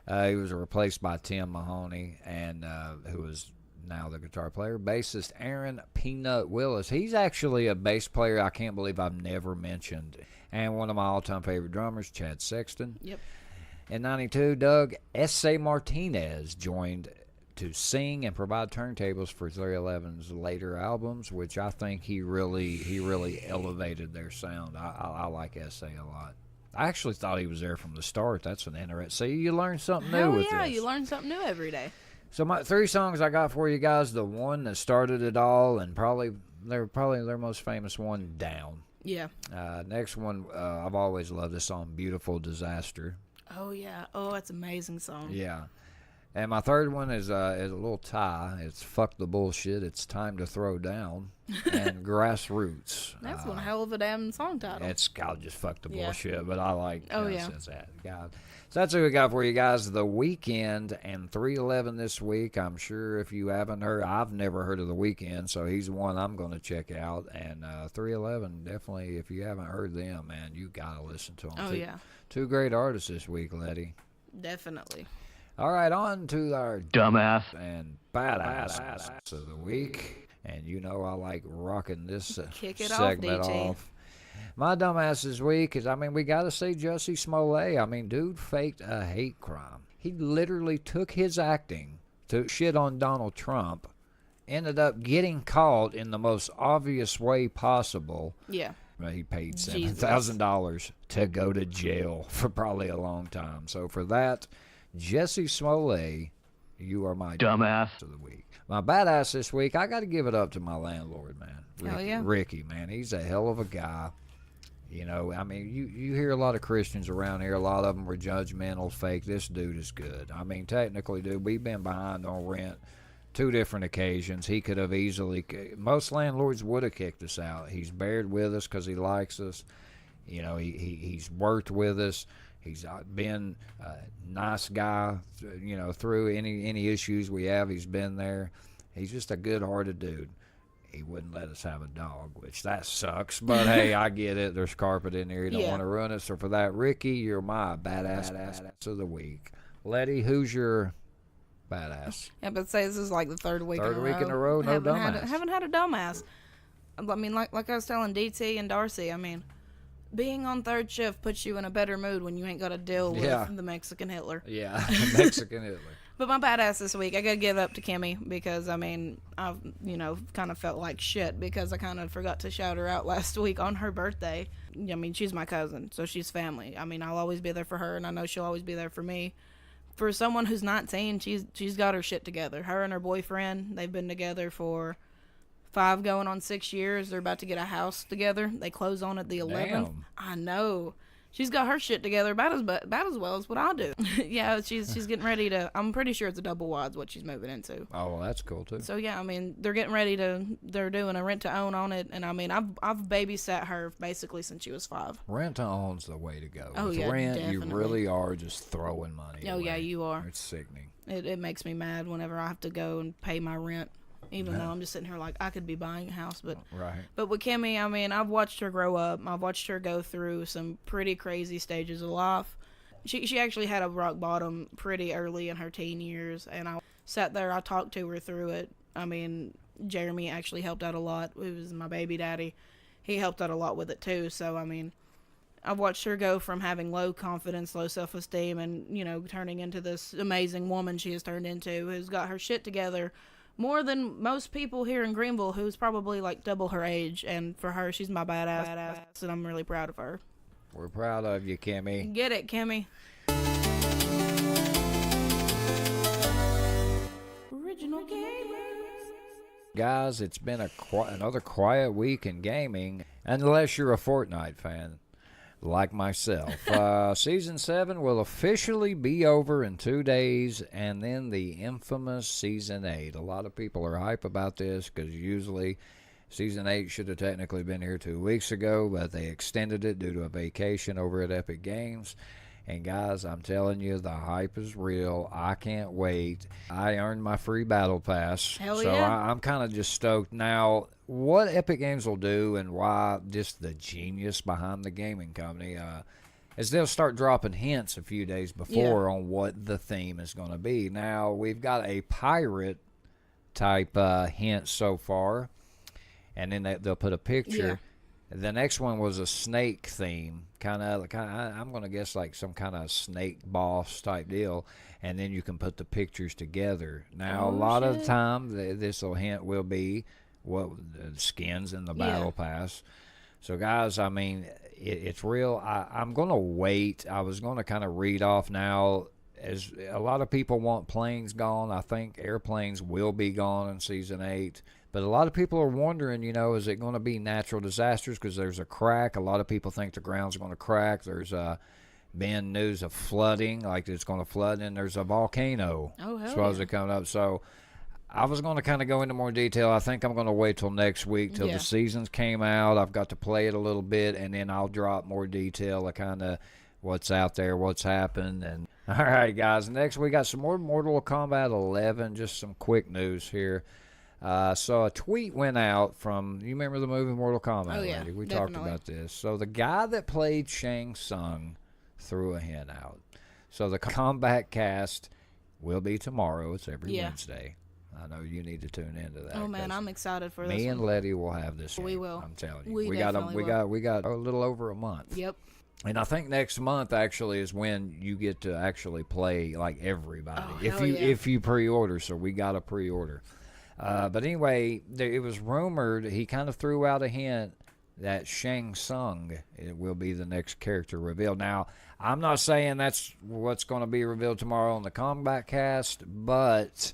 guy. He was replaced by Tim Mahoney, and who is now the guitar player. Bassist Aaron Peanut Willis. He's actually a bass player I can't believe I've never mentioned. And one of my all-time favorite drummers, Chad Sexton. Yep. In 92, Doug S.A. Martinez joined to sing and provide turntables for 311's later albums, which I think he really elevated their sound. I like S.A. a lot. I actually thought he was there from the start. That's an interesting. See, you learn something new with this. You learn something new every day. So my 3 songs I got for you guys. The one that started it all, and they're probably their most famous one, Down. Yeah. Next one, I've always loved this song, Beautiful Disaster. Oh yeah. Oh, that's an amazing song. Yeah. And my third one is a little tie. It's Fuck the Bullshit. It's Time to Throw Down. And Grassroots. That's one hell of a damn song title. It's called just Fuck the Bullshit, but I like since that. God. So that's what we got for you guys. The Weeknd and 311 this week. I'm sure if you haven't heard, I've never heard of The Weeknd, so he's one I'm going to check out. And 311, definitely, if you haven't heard them, man, you got to listen to them. Oh, yeah. 2 great artists this week, Letty. Definitely. All right, on to our dumbass and badass of the week. And you know I like rocking this segment off. My dumbass this week is, we got to say Jussie Smollett. Dude faked a hate crime. He literally took his acting to shit on Donald Trump, ended up getting caught in the most obvious way possible. Yeah. He paid $7,000 to go to jail for probably a long time. So for that, Jussie Smollett, you are my dumbass of the week. My badass this week, I got to give it up to my landlord, man. Ricky, man. He's a hell of a guy. You know, you hear a lot of Christians around here. A lot of them were judgmental, fake. This dude is good. Technically, dude, we've been behind on rent 2 different occasions. He could have easily, most landlords would have kicked us out. He's bared with us because he likes us. You know, he's worked with us. He's been a nice guy, you know, through any issues we have. He's been there. He's just a good-hearted dude. He wouldn't let us have a dog, which that sucks. But, hey, I get it. There's carpet in here. You don't want to ruin it. So, for that, Ricky, you're my badass of the week. Letty, who's your badass? Yeah, but say this is like the third week in a row. No dumbass. Haven't had a dumbass. Like I was telling DT and Darcy, being on third shift puts you in a better mood when you ain't got to deal with the Mexican Hitler. Yeah, Mexican Hitler. But my badass this week, I got to give up to Kimmy because, I've, kind of felt like shit because I kind of forgot to shout her out last week on her birthday. She's my cousin, so she's family. I'll always be there for her, and I know she'll always be there for me. For someone who's 19, she's got her shit together. Her and her boyfriend, they've been together for 5 going on 6 years. They're about to get a house together. They close on it the 11th. Damn. I know. she's got her shit together about as well as what I do. Yeah, she's getting ready to. I'm pretty sure it's a double wide's what she's moving into. Oh, well, that's cool too. So yeah, I mean, they're getting ready to. They're doing a rent to own on it, and I mean, I've babysat her basically since she was 5. Rent to own's the way to go. Oh, With yeah, rent, definitely. you really are just throwing money. Oh away. yeah, you are. It's sickening. It makes me mad whenever I have to go and pay my rent, even though I'm just sitting here like I could be buying a house. But Right. But with Kimmy, I mean, I've watched her grow up. I've watched her go through some pretty crazy stages of life. She actually had a rock bottom pretty early in her teen years, and I sat there, I talked to her through it. I mean, Jeremy actually helped out a lot. He was my baby daddy. He helped out a lot with it too. So, I mean, I've watched her go from having low confidence, low self-esteem, and, you know, turning into this amazing woman she has turned into, who's got her shit together more than most people here in Greeneville, who's probably like double her age. And for her, she's my badass, and I'm really proud of her. We're proud of you, Kimmy. Get it, Kimmy. Original gamers. Guys, it's been another quiet week in gaming, unless you're a Fortnite fan. Like myself. Season 7 will officially be over in 2 days, and then the infamous Season 8. A lot of people are hype about this because usually Season 8 should have technically been here 2 weeks ago, but they extended it due to a vacation over at Epic Games. And guys, I'm telling you, the hype is real. I can't wait. I earned my free battle pass. Hell so yeah. I'm kind of just stoked. Now, what Epic Games will do and why just the genius behind the gaming company is they'll start dropping hints a few days before on what the theme is going to be. Now, we've got a pirate type hint so far, and then they'll put a picture. The next one was a snake theme, kind of. I'm gonna guess like some kind of snake boss type deal, and then you can put the pictures together. Now, a lot of the time, this little hint will be what the skins in the battle pass. So, guys, I mean, it's real. I'm gonna wait. I was gonna kind of read off now. As a lot of people want planes gone, I think airplanes will be gone in Season 8. But a lot of people are wondering, you know, is it going to be natural disasters? Because there's a crack. A lot of people think the ground's going to crack. There's been news of flooding, like it's going to flood, and there's a volcano supposedly coming up. So I was going to kind of go into more detail. I think I'm going to wait till next week, till the seasons came out. I've got to play it a little bit, and then I'll drop more detail of kind of what's out there, what's happened. And all right, guys, next we got some more Mortal Kombat 11, just some quick news here. So a tweet went out from, you remember the movie Mortal Kombat? Oh, yeah, lady? We definitely. talked about this. So the guy that played Shang Tsung threw a hint out. So the combat cast will be tomorrow. It's every Wednesday. I know you need to tune into that. Oh man, I'm excited for this. Me and Lette will have this. We will. I'm telling you. We got definitely we got a little over a month. Yep. And I think next month actually is when you get to actually play like everybody. Oh, if you pre-order, so we got a pre-order. But anyway, it was rumored, he kind of threw out a hint that Shang Tsung will be the next character revealed. Now, I'm not saying that's what's going to be revealed tomorrow on the Combat Cast, but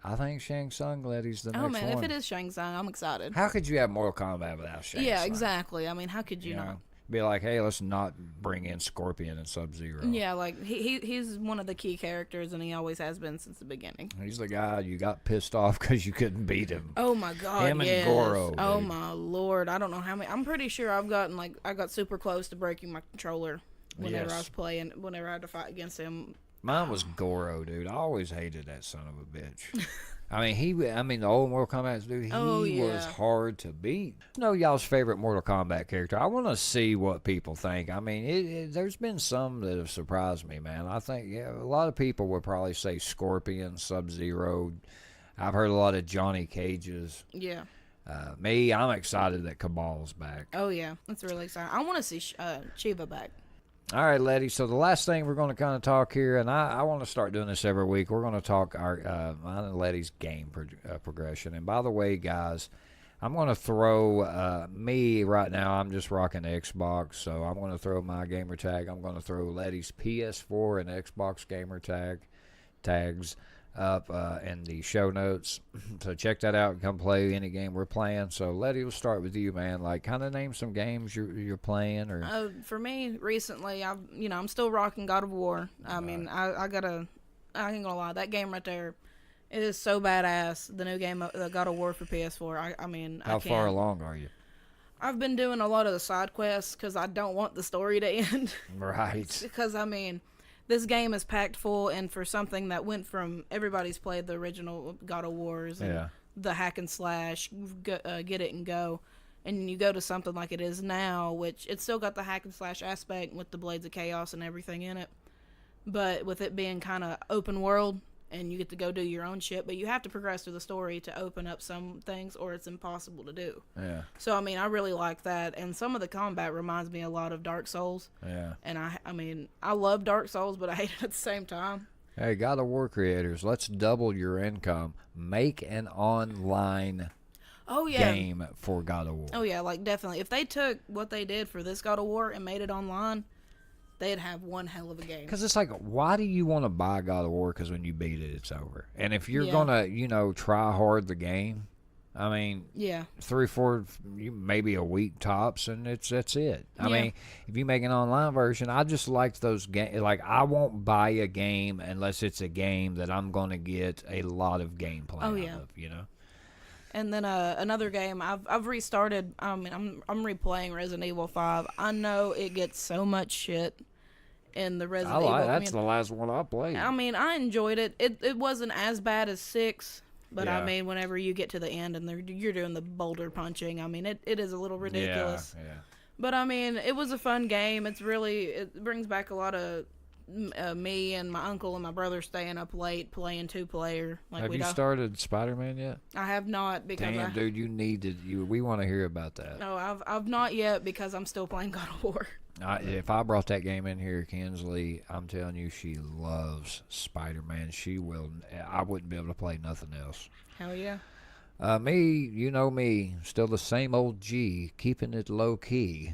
I think Shang Tsung, Letty's the next one. Oh man, if it is Shang Tsung, I'm excited. How could you have Mortal Kombat without Shang Tsung? Yeah, exactly. I mean, how could you not? Be like, hey, let's not bring in Scorpion and Sub-Zero. Yeah, like he's one of the key characters, and he always has been since the beginning. He's the guy you got pissed off because you couldn't beat him. Oh my god, him yes. and Goro. Oh dude. my lord, I don't know how many. I'm pretty sure I got super close to breaking my controller whenever I was playing. Whenever I had to fight against him. Mine was Goro, dude. I always hated that son of a bitch. I mean, the old Mortal Kombat dude, he was hard to beat. Y'all's favorite Mortal Kombat character. I want to see what people think. I mean, there's been some that have surprised me, man. I think a lot of people would probably say Scorpion, Sub-Zero. I've heard a lot of Johnny Cage's. Yeah. I'm excited that Cabal's back. Oh yeah, that's really exciting. I want to see Shiva back. All right, Letty. So the last thing we're going to kind of talk here, and I want to start doing this every week. We're going to talk mine and Letty's game progression. And by the way, guys, I'm going to throw me right now. I'm just rocking the Xbox, so I'm going to throw my gamer tag. I'm going to throw Letty's PS4 and Xbox gamer tags. up in the show notes. So check that out and come play any game we're playing. So Lette, we'll start with you, man. Like, kind of name some games you're playing, or For me, recently, I'm still rocking God of War. I mean, I ain't gonna lie, that game right there, it is so badass. The new game, God of War for PS4. I mean, how far along are you? I've been doing a lot of the side quests because I don't want the story to end. Right. Because, I mean, this game is packed full, and for something that went from everybody's played the original God of Wars and the hack and slash, get it and go, and you go to something like it is now, which it's still got the hack and slash aspect with the Blades of Chaos and everything in it, but with it being kind of open world, and you get to go do your own shit, but you have to progress through the story to open up some things, or it's impossible to do. Yeah. So, I mean, I really like that, and some of the combat reminds me a lot of Dark Souls. Yeah. And I mean, I love Dark Souls, but I hate it at the same time. Hey, God of War creators, let's double your income. Make an online game for God of War. Oh, yeah, like, definitely. If they took what they did for this God of War and made it online, they'd have one hell of a game. Because it's like, why do you want to buy God of War? Because when you beat it, it's over. And if you're going to, try hard the game, I mean, 3 or 4, maybe a week tops, and that's it. I mean, if you make an online version, I just like those games. Like, I won't buy a game unless it's a game that I'm going to get a lot of gameplay out of, And then another game I've restarted. I mean, I'm replaying Resident Evil 5. I know it gets so much shit in the Resident Evil. That's the last one I played. I mean, I enjoyed it. It wasn't as bad as 6, but I mean, whenever you get to the end and you're doing the boulder punching, I mean, it is a little ridiculous. Yeah. But I mean, it was a fun game. It brings back a lot of me and my uncle and my brother staying up late playing 2-player. Like, have you started Spider-Man yet? I have not, because damn, dude, you need to. We want to hear about that. No, I've not yet, because I'm still playing God of War. If I brought that game in here, Kinsley, I'm telling you, she loves Spider-Man. She will. I wouldn't be able to play nothing else. Hell yeah. Me, you know me, still the same old G, keeping it low key.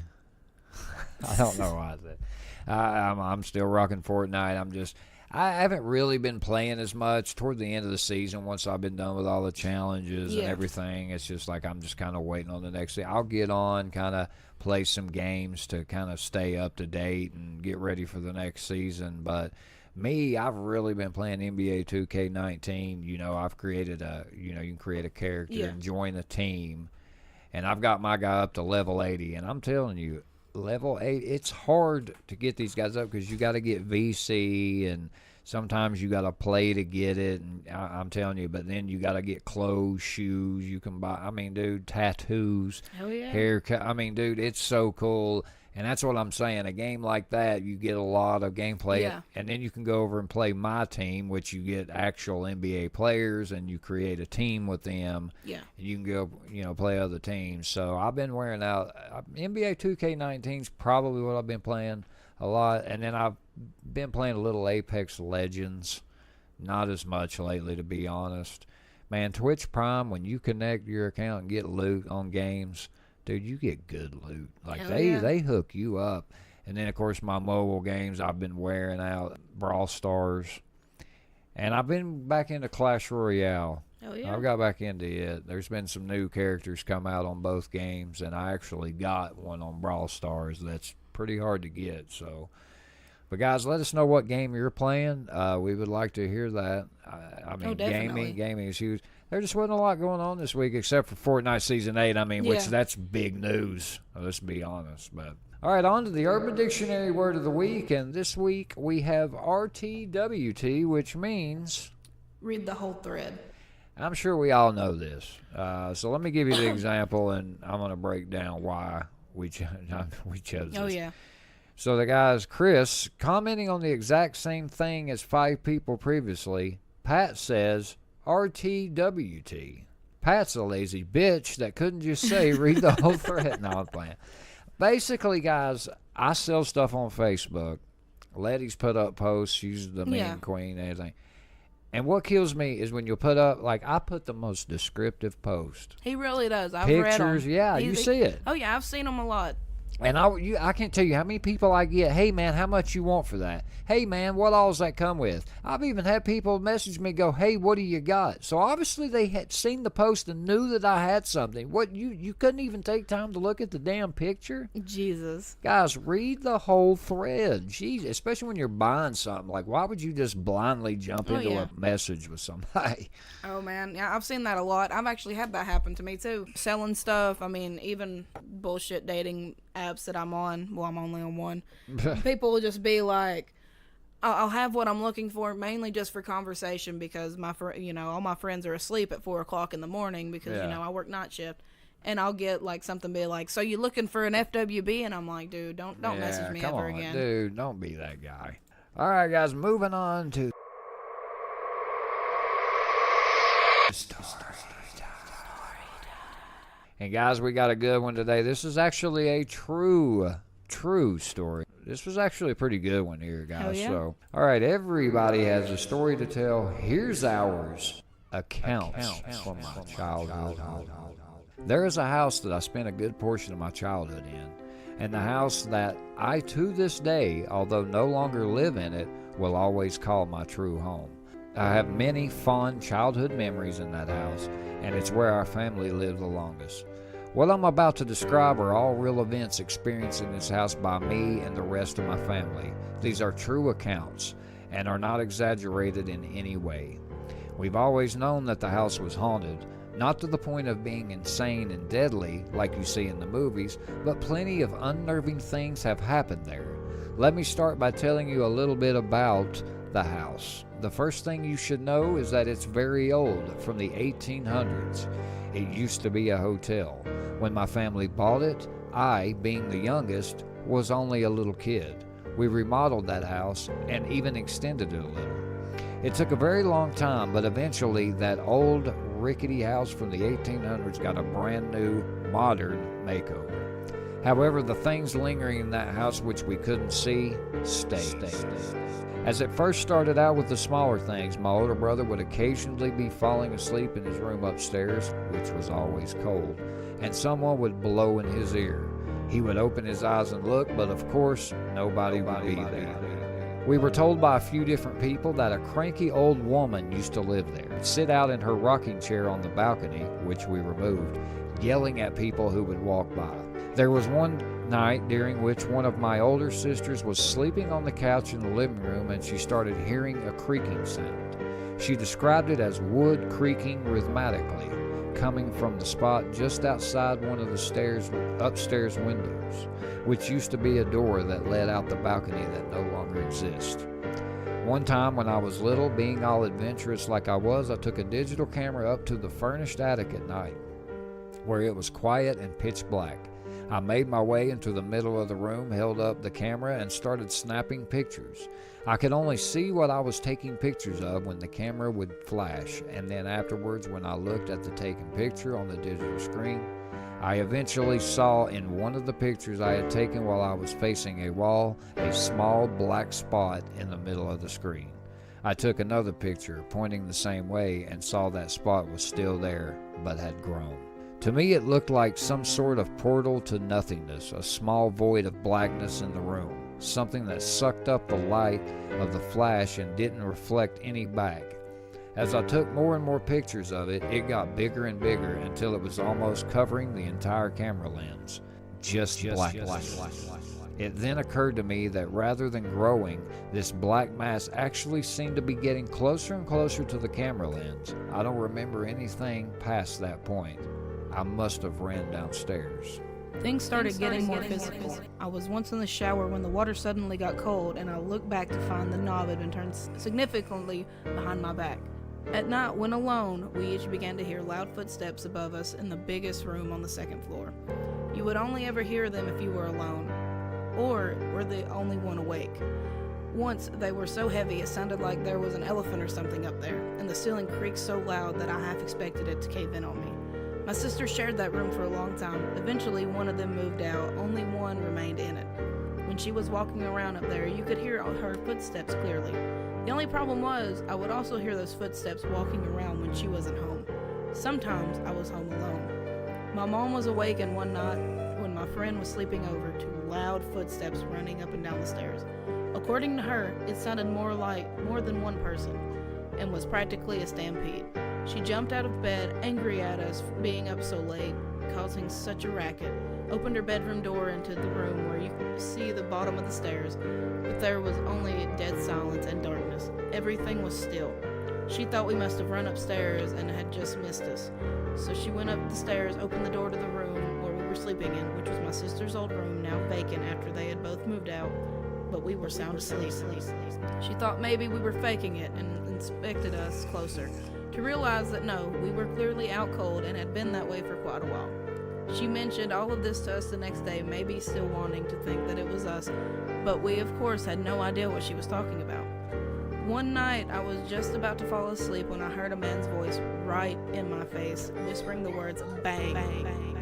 I don't know why that. I'm still rocking Fortnite. I haven't really been playing as much toward the end of the season. Once I've been done with all the challenges and everything, it's just like I'm just kind of waiting on the next thing. I'll get on, kind of play some games to kind of stay up to date and get ready for the next season. But me, I've really been playing NBA 2K19. I've created you can create a character and join a team. And I've got my guy up to level 80. And I'm telling you, level 8, it's hard to get these guys up because you got to get VC, and sometimes you got to play to get it. And I'm telling you, but then you got to get clothes, shoes you can buy. I mean, dude, tattoos, haircut. I mean, dude, it's so cool. And that's what I'm saying. A game like that, you get a lot of gameplay, and then you can go over and play my team, which you get actual NBA players, and you create a team with them. Yeah. And you can go, play other teams. So I've been wearing out. NBA 2K19 is probably what I've been playing a lot, and then I've been playing a little Apex Legends. Not as much lately, to be honest. Man, Twitch Prime, when you connect your account and get loot on games, dude, you get good loot. Like, they hook you up. And then, of course, my mobile games, I've been wearing out Brawl Stars. And I've been back into Clash Royale. Oh, yeah. I've got back into it. There's been some new characters come out on both games, and I actually got one on Brawl Stars that's pretty hard to get. So, but guys, let us know what game you're playing. We would like to hear that. I mean, gaming is huge. There just wasn't a lot going on this week except for Fortnite Season 8. I mean, which that's big news. Let's be honest. But all right, on to the Urban Dictionary word of the week. And this week we have RTWT, which means... read the whole thread. I'm sure we all know this. So let me give you the example, and I'm going to break down why we chose this. Oh, yeah. So the guy's Chris, commenting on the exact same thing as 5 people previously. Pat says... RTWT. Pat's a lazy bitch that couldn't just say read the whole thread. No, I'm playing. Basically, guys, I sell stuff on Facebook. Letty's put up posts. She's the meme queen and everything. And what kills me is when you put up, like, I put the most descriptive post. He really does. I've Pictures, read them. You see it. Oh, yeah, I've seen them a lot. And I can't tell you how many people I get, hey, man, how much you want for that? Hey, man, what all does that come with? I've even had people message me go, hey, what do you got? So obviously they had seen the post and knew that I had something. What, you couldn't even take time to look at the damn picture? Jesus. Guys, read the whole thread. Jeez, especially when you're buying something. Like, why would you just blindly jump into a message with somebody? Oh, man. Yeah, I've seen that a lot. I've actually had that happen to me, too. Selling stuff. I mean, even bullshit dating apps that I'm on. Well, I'm only on one. People will just be like, I'll have what I'm looking for, mainly just for conversation, because all my friends are asleep at 4 o'clock in the morning because I work night shift, and I'll get like something be like, so you looking for an FWB? And I'm like, dude, don't message me ever again. Dude, don't be that guy. All right, guys, moving on to story time. And guys, we got a good one today. This is actually a true story. This was actually a pretty good one here, guys. Hell yeah. So, all right, everybody has a story to tell. Here's ours. Accounts from my childhood home. There is a house that I spent a good portion of my childhood in, and the house that I, to this day, although no longer live in it, will always call my true home. I have many fond childhood memories in that house, and it's where our family lived the longest. What I'm about to describe are all real events experienced in this house by me and the rest of my family. These are true accounts and are not exaggerated in any way. We've always known that the house was haunted, not to the point of being insane and deadly like you see in the movies, but plenty of unnerving things have happened there. Let me start by telling you a little bit about the house. The first thing you should know is that it's very old, from the 1800s. It used to be a hotel. When my family bought it, I, being the youngest, was only a little kid. We remodeled that house and even extended it a little. It took a very long time, but eventually that old rickety house from the 1800s got a brand new, modern makeover. However, the things lingering in that house which we couldn't see stayed. As it first started out with the smaller things, my older brother would occasionally be falling asleep in his room upstairs, which was always cold, and someone would blow in his ear. He would open his eyes and look, but of course, nobody would be there. We were told by a few different people that a cranky old woman used to live there, sit out in her rocking chair on the balcony, which we removed, yelling at people who would walk by. There was one night during which one of my older sisters was sleeping on the couch in the living room, and she started hearing a creaking sound. She described it as wood creaking rhythmically, coming from the spot just outside one of the upstairs windows, which used to be a door that led out the balcony that no longer exists. One time when I was little, being all adventurous like I was, I took a digital camera up to the furnished attic at night, where it was quiet and pitch black. I made my way into the middle of the room, held up the camera, and started snapping pictures. I could only see what I was taking pictures of when the camera would flash, and then afterwards when I looked at the taken picture on the digital screen, I eventually saw in one of the pictures I had taken while I was facing a wall, a small black spot in the middle of the screen. I took another picture pointing the same way and saw that spot was still there, but had grown. To me, it looked like some sort of portal to nothingness, a small void of blackness in the room, something that sucked up the light of the flash and didn't reflect any back. As I took more and more pictures of it, it got bigger and bigger until it was almost covering the entire camera lens. Just black. It then occurred to me that rather than growing, this black mass actually seemed to be getting closer and closer to the camera lens. I don't remember anything past that point. I must have ran downstairs. Things started getting more physical. I was once in the shower when the water suddenly got cold, and I looked back to find the knob had been turned significantly behind my back. At night, when alone, we each began to hear loud footsteps above us in the biggest room on the second floor. You would only ever hear them if you were alone, or were the only one awake. Once, they were so heavy it sounded like there was an elephant or something up there, and the ceiling creaked so loud that I half expected it to cave in on me. My sister shared that room for a long time. Eventually, one of them moved out. Only one remained in it. When she was walking around up there, you could hear her footsteps clearly. The only problem was, I would also hear those footsteps walking around when she wasn't home. Sometimes I was home alone. My mom was awake, and one night, when my friend was sleeping over to loud footsteps running up and down the stairs. According to her, it sounded more than one person, and was practically a stampede. She jumped out of bed, angry at us for being up so late, causing such a racket, opened her bedroom door into the room where you could see the bottom of the stairs, but there was only dead silence and darkness. Everything was still. She thought we must have run upstairs and had just missed us. So she went up the stairs, opened the door to the room where we were sleeping in, which was my sister's old room, now vacant after they had both moved out, but we were sound asleep. She thought maybe we were faking it and inspected us closer, to realize that no, we were clearly out cold and had been that way for quite a while. She mentioned all of this to us the next day, maybe still wanting to think that it was us, but we of course had no idea what she was talking about. One night, I was just about to fall asleep when I heard a man's voice right in my face, whispering the words, "Bang, bang, bang."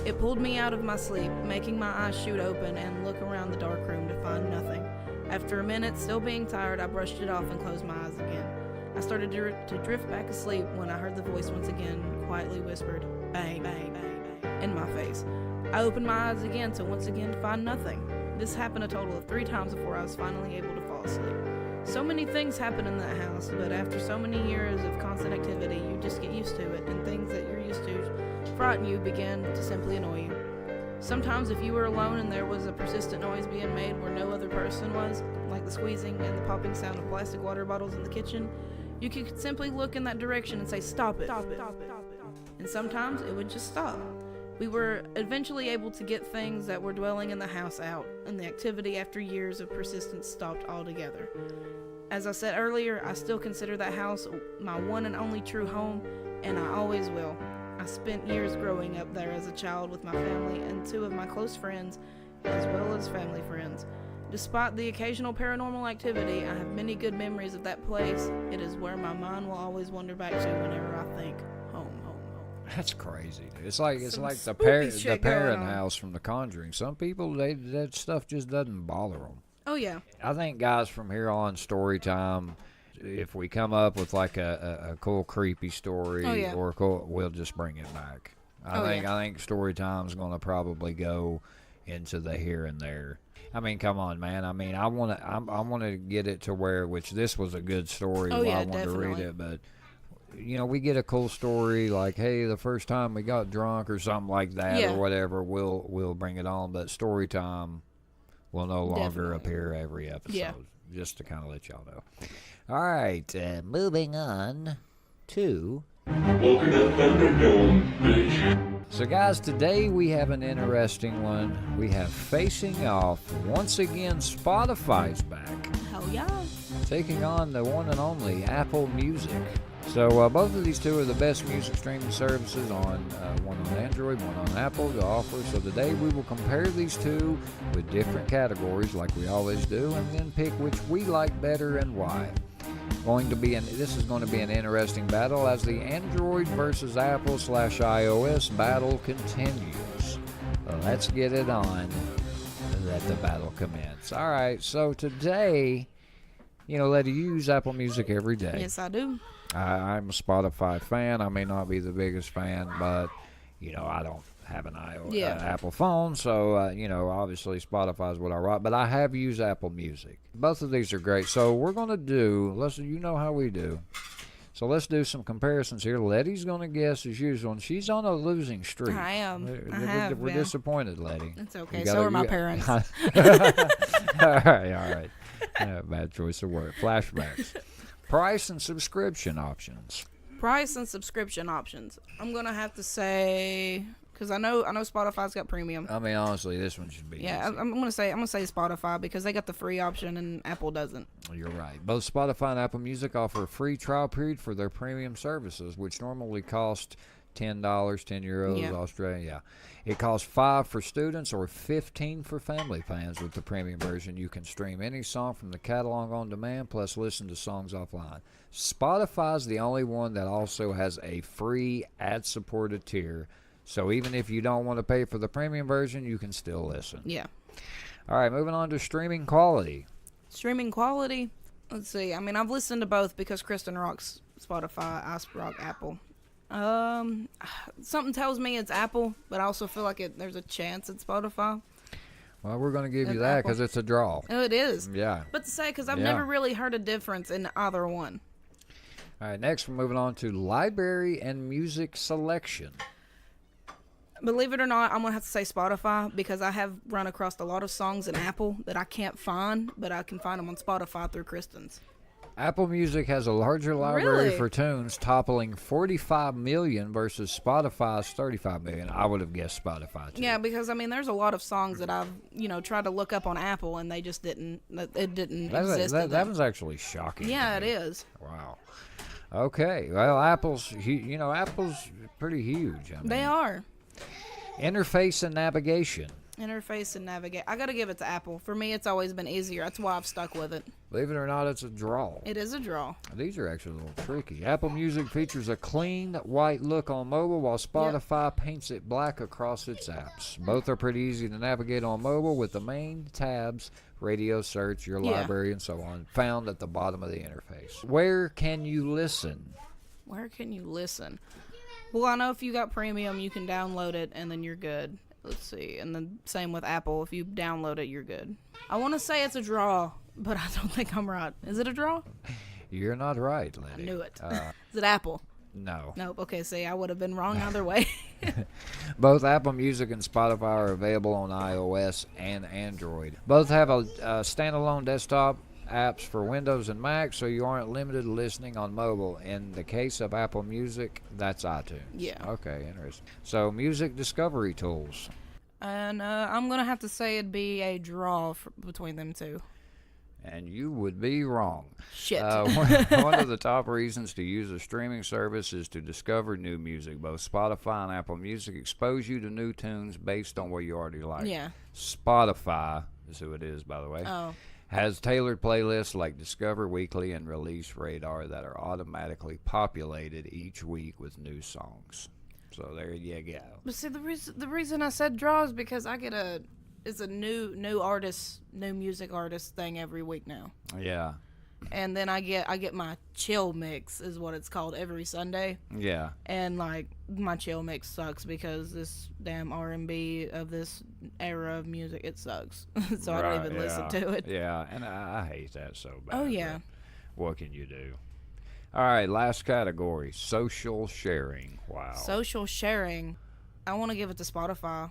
It pulled me out of my sleep, making my eyes shoot open and look around the dark room to find nothing. After a minute, still being tired, I brushed it off and closed my eyes again. I started to drift back asleep when I heard the voice once again quietly whispered, "Bang, bang, bang, bang," in my face. I opened my eyes again to once again find nothing. This happened a total of 3 times before I was finally able to fall asleep. So many things happen in that house, but after so many years of constant activity, you just get used to it, and things that you're used to frighten you begin to simply annoy you. Sometimes if you were alone and there was a persistent noise being made where no other person was, like the squeezing and the popping sound of plastic water bottles in the kitchen, you could simply look in that direction and say, "Stop it, stop it, stop it." And sometimes it would just stop. We were eventually able to get things that were dwelling in the house out, and the activity after years of persistence stopped altogether. As I said earlier, I still consider that house my one and only true home, and I always will. I spent years growing up there as a child with my family and 2 of my close friends, as well as family friends. Despite the occasional paranormal activity, I have many good memories of that place. It is where my mind will always wander back to whenever I think home. That's crazy. It's like the shit parent going on. house from The Conjuring. Some people, that stuff just doesn't bother them. Oh yeah. I think, guys, from here on, story time, if we come up with like a cool creepy story, Oh, yeah. or cool, we'll just bring it back. I think story time's going to probably go into the here and there. I mean, come on, man. I mean, I want to get it to where, which this was a good story. Oh, yeah, I wanted to read definitely. it, but you know, we get a cool story like, hey, the first time we got drunk or something like that, Yeah. or whatever, we'll bring it on. But story time will no longer Definitely. appear every episode. Yeah. Just to kind of let y'all know. All right, moving on to. Welcome to Thunderdome, bitch. So, guys, today we have an interesting one. We have Facing Off. Once again, Spotify's back, Hell yeah. taking on the one and only Apple Music. So both of these two are the best music streaming services on one on Android, one on Apple to offer. So today we will compare these two with different categories like we always do, and then pick which we like better and why. This is going to be an interesting battle as the Android versus Apple / iOS battle continues. Let's get it on. Let the battle commence. All right, so today, you know, Lette, you use Apple Music every day. Yes, I do. I'm a Spotify fan. I may not be the biggest fan, but, you know, I don't have an Apple phone, so, you know, obviously Spotify is what I rock, but I have used Apple Music. Both of these are great, so we're going to you know how we do. So let's do some comparisons here. Letty's going to guess as usual, and she's on a losing streak. I am. We're disappointed, Letty. It's okay. You So gotta- are my you- parents. all right. Yeah, bad choice of word. Flashbacks. Price and subscription options. Price and subscription options. I'm gonna have to say, because I know Spotify's got premium. I mean, honestly, this one should be Yeah, easy. I'm gonna say Spotify because they got the free option and Apple doesn't. You're right. Both Spotify and Apple Music offer a free trial period for their premium services, which normally cost $10, 10 euros, Yeah. Australia. Yeah. It costs $5 for students or $15 for family fans. With the premium version, you can stream any song from the catalog on demand, plus listen to songs offline. Spotify's the only one that also has a free ad-supported tier, so even if you don't want to pay for the premium version, you can still listen. Yeah. All right, moving on to streaming quality. Streaming quality. Let's see. I mean, I've listened to both because Kristen rocks Spotify, I rock Apple. Something tells me it's Apple, but I also feel like there's a chance it's Spotify. Well, we're going to give you It's that Apple. because it's a draw. Oh, it is. Yeah. But to say, because I've Yeah. never really heard a difference in either one. All right, next we're moving on to library and music selection. Believe it or not, I'm going to have to say Spotify because I have run across a lot of songs in Apple that I can't find, but I can find them on Spotify through Kristen's. Apple Music has a larger library Really? for tunes, toppling 45 million versus Spotify's 35 million. I would have guessed Spotify too. Yeah, because, I mean, there's a lot of songs that I've, tried to look up on Apple and they just it didn't exist. That was actually shocking. Yeah, to it me. is. Wow. Okay. Well, Apple's pretty huge. I mean, They are. Interface and navigation. Interface and navigate. I got to give it to Apple. For me, it's always been easier. That's why I've stuck with it. Believe it or not, it's a draw. It is a draw. These are actually a little tricky. Apple Music features a clean, white look on mobile, while Spotify paints it black across its apps. Both are pretty easy to navigate on mobile with the main tabs, radio search, your library, and so on, found at the bottom of the interface. Where can you listen? Where can you listen? Well, I know if you got premium, you can download it, and then you're good. Let's see. And then same with Apple. If you download it, you're good. I want to say it's a draw, but I don't think I'm right. Is it a draw? You're not right, Lette. I knew it. Is it Apple? No. Nope. Okay, see, I would have been wrong either way. Both Apple Music and Spotify are available on iOS and Android. Both have a standalone desktop apps for Windows and Mac, so you aren't limited to listening on mobile. In the case of Apple Music, that's iTunes. Yeah. Okay, interesting. So, music discovery tools. And I'm going to have to say it'd be a draw between them two. And you would be wrong. Shit. One of the top reasons to use a streaming service is to discover new music. Both Spotify and Apple Music expose you to new tunes based on what you already like. Yeah. Spotify is who it is, by the way. Oh. Has tailored playlists like Discover Weekly and Release Radar that are automatically populated each week with new songs. So there you go. But see, the reason I said draw is because I get it's a new artist, new music artist thing every week now. Yeah. And then I get my chill mix is what it's called every Sunday. Yeah. And like my chill mix sucks because this damn R&B of this era of music, it sucks. So I don't even listen to it. Yeah, and I hate that so bad. Oh yeah. What can you do? All right, last category, social sharing. Wow. Social sharing. I want to give it to Spotify.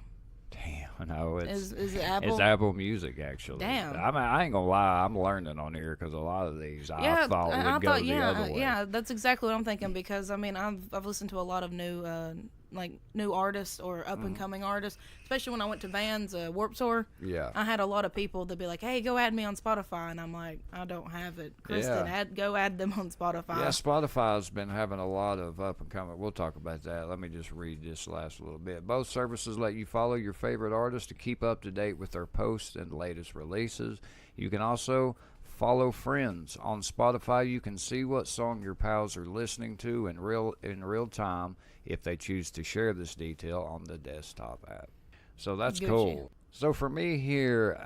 Damn, no, Is it Apple? It's Apple Music, actually. Damn. I mean, I ain't gonna lie, I'm learning on here because a lot of these I thought would go the other way. Yeah, that's exactly what I'm thinking because I mean I've listened to a lot of new artists or up and coming artists, especially when I went to Vans Warped Tour. Yeah. I had a lot of people that be like, "Hey, go add me on Spotify," and I'm like, "I don't have it." Kristen, go add them on Spotify. Yeah, Spotify's been having a lot of up and coming. We'll talk about that. Let me just read this last little bit. Both services let you follow your favorite artists to keep up to date with their posts and latest releases. You can also follow friends. On Spotify, you can see what song your pals are listening to in real time if they choose to share this detail on the desktop app. So that's Gucci. cool. So for me here,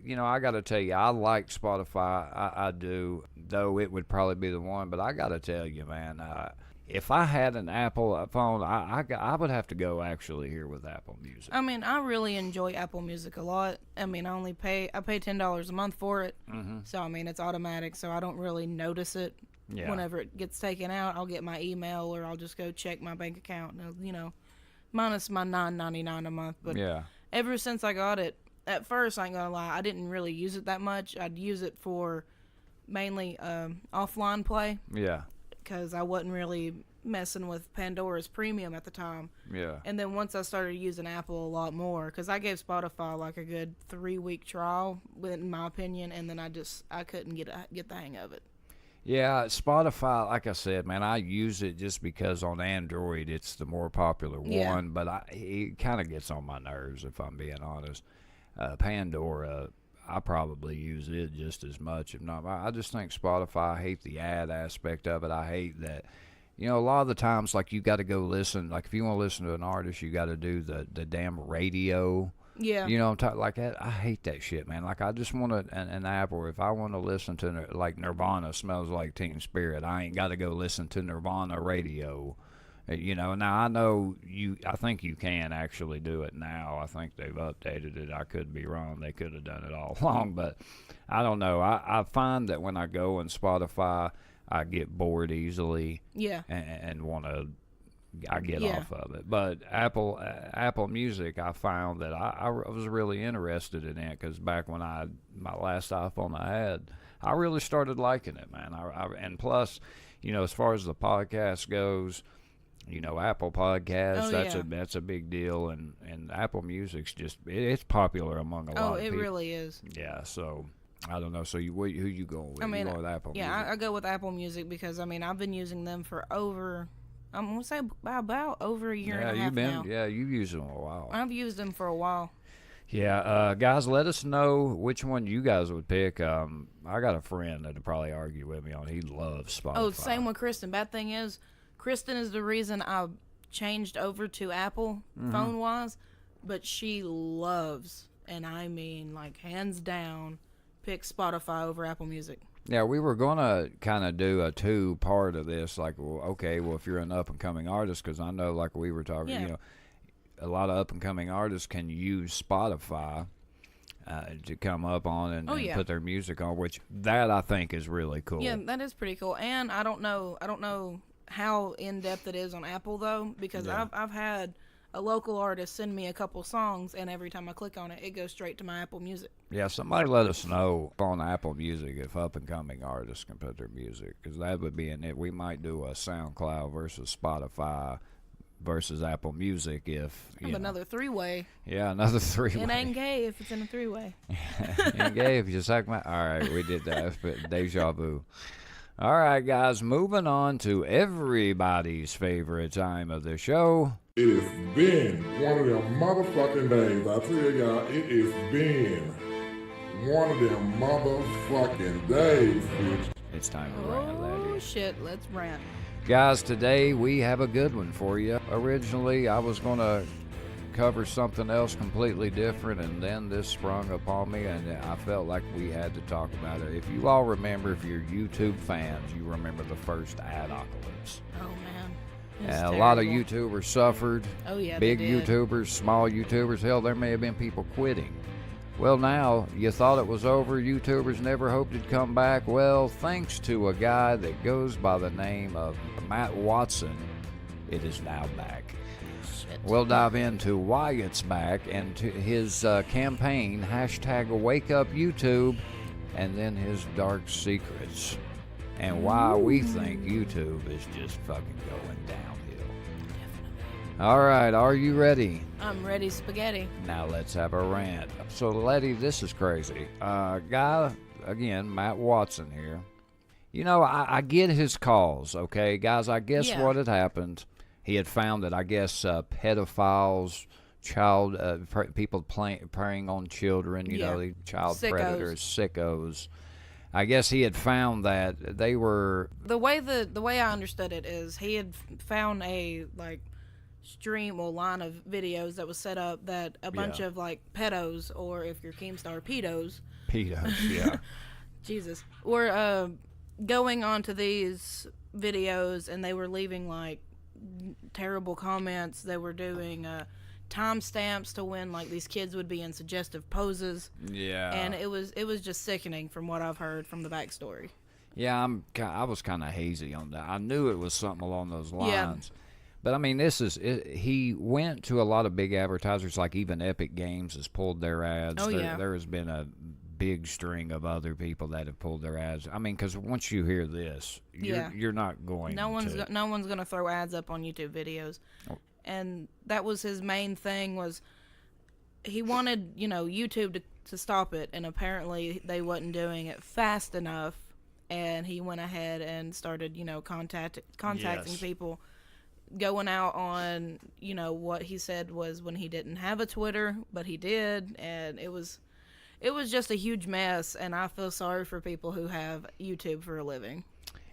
I got to tell you, I like Spotify. I do, though it would probably be the one. But I got to tell you, man, if I had an Apple phone, I would have to go actually here with Apple Music. I mean, I really enjoy Apple Music a lot. I mean, I pay $10 a month for it. Mm-hmm. So I mean, it's automatic, so I don't really notice it. Yeah. Whenever it gets taken out, I'll get my email or I'll just go check my bank account. And, minus my $9.99 a month. But Yeah. ever since I got it, at first I ain't gonna lie, I didn't really use it that much. I'd use it for mainly offline play Yeah. because I wasn't really messing with Pandora's Premium at the time. Yeah. And then once I started using Apple a lot more, because I gave Spotify like a good 3-week trial, in my opinion, and then I couldn't get the hang of it. Yeah, Spotify, like I said, man, I use it just because on Android it's the more popular Yeah. one, but it kind of gets on my nerves if I'm being honest. Pandora, I probably use it just as much, if not. I just think Spotify, I hate the ad aspect of it. I hate that, a lot of the times, like, you got to go listen. Like, if you want to listen to an artist, you got to do the damn radio. Yeah. Like that. I hate that shit, man. Like, I just want an app where if I want to listen to, like, Nirvana Smells Like Teen Spirit, I ain't got to go listen to Nirvana radio You know, now I know I think you can actually do it now. I think they've updated it. I could be wrong. They could have done it all along, but I don't know. I find that when I go on Spotify, I get bored easily. Yeah. And want to, I get off of it. But Apple Music, I found that I was really interested in it because back when my last iPhone I had, I really started liking it, man. And plus, you know, as far as the podcast goes, you know, Apple Podcasts, that's a big deal, and Apple Music's just it's popular among a lot of people. Oh, it really is. Yeah, so I don't know. So who you going with? I mean, you going with Apple Music? I go with Apple Music because I mean I've been using them for I'm gonna say about over a year and a half now. Yeah, you've used them a while. I've used them for a while. Yeah, guys, let us know which one you guys would pick. I got a friend that'd probably argue with me on. He loves Spotify. Oh, same with Kristen. Bad thing is, Kristen is the reason I changed over to Apple phone-wise, but she loves, and I mean like hands down, pick Spotify over Apple Music. Yeah, we were going to kind of do a two-part of this, like, well, if you're an up-and-coming artist, because I know, like we were talking, you know, a lot of up-and-coming artists can use Spotify to come up on and put their music on, which that I think is really cool. Yeah, that is pretty cool. And I don't know how in-depth it is on Apple, though, because I've had a local artist send me a couple songs, and every time I click on it, it goes straight to my Apple Music. Yeah, somebody let us know on Apple Music if up-and-coming artists can put their music, because that would be in it. We might do a SoundCloud versus Spotify versus Apple Music if, another three-way. Yeah, another three-way. It ain't gay if it's in a three-way. It ain't gay if you suck my... All right, we did that. Deja vu. All right, guys, moving on to everybody's favorite time of the show. It has been one of them motherfucking days. I tell y'all, it has been one of them motherfucking days, bitch. It's time to rant, Letty. Oh, shit, let's rant. Guys, today we have a good one for you. Originally, I was going to cover something else completely different, and then this sprung upon me, and I felt like we had to talk about it. If you all remember, if you're YouTube fans, you remember the first Adocalypse. Oh, man. A lot of YouTubers suffered. Oh, yeah, big they did. YouTubers, small YouTubers. Hell, there may have been people quitting. Well, now, you thought it was over. YouTubers never hoped it'd come back. Well, thanks to a guy that goes by the name of Matt Watson, it is now back. Shit. We'll dive into why it's back and to his campaign, #WakeUpYouTube, and then his dark secrets, and why we think YouTube is just fucking going downhill. All right, are you ready? I'm ready, spaghetti. Now let's have a rant. So, Letty, this is crazy. Guy, again, Matt Watson here. You know, I get his calls, okay? Guys, I guess what had happened, he had found that, I guess, pedophiles, people preying on children, you know, the child Sickos. predators, sickos. I guess he had found that they were... The way I understood it is he had found a, like, stream or line of videos that was set up that a bunch of like pedos, or if you're Keemstar, pedos, yeah. Jesus, were going onto these videos, and they were leaving like terrible comments. They were doing timestamps to when like these kids would be in suggestive poses. Yeah. And it was just sickening from what I've heard from the backstory. Yeah, I was kind of hazy on that. I knew it was something along those lines. But, I mean, he went to a lot of big advertisers, like even Epic Games has pulled their ads. Oh, yeah. There has been a big string of other people that have pulled their ads. I mean, because once you hear this, you're not going no one's going to throw ads up on YouTube videos. Oh. And that was his main thing, was he wanted, YouTube to stop it, and apparently they wasn't doing it fast enough, and he went ahead and started, contacting people, going out on, what he said was when he didn't have a Twitter, but he did, and it was just a huge mess, and I feel sorry for people who have YouTube for a living.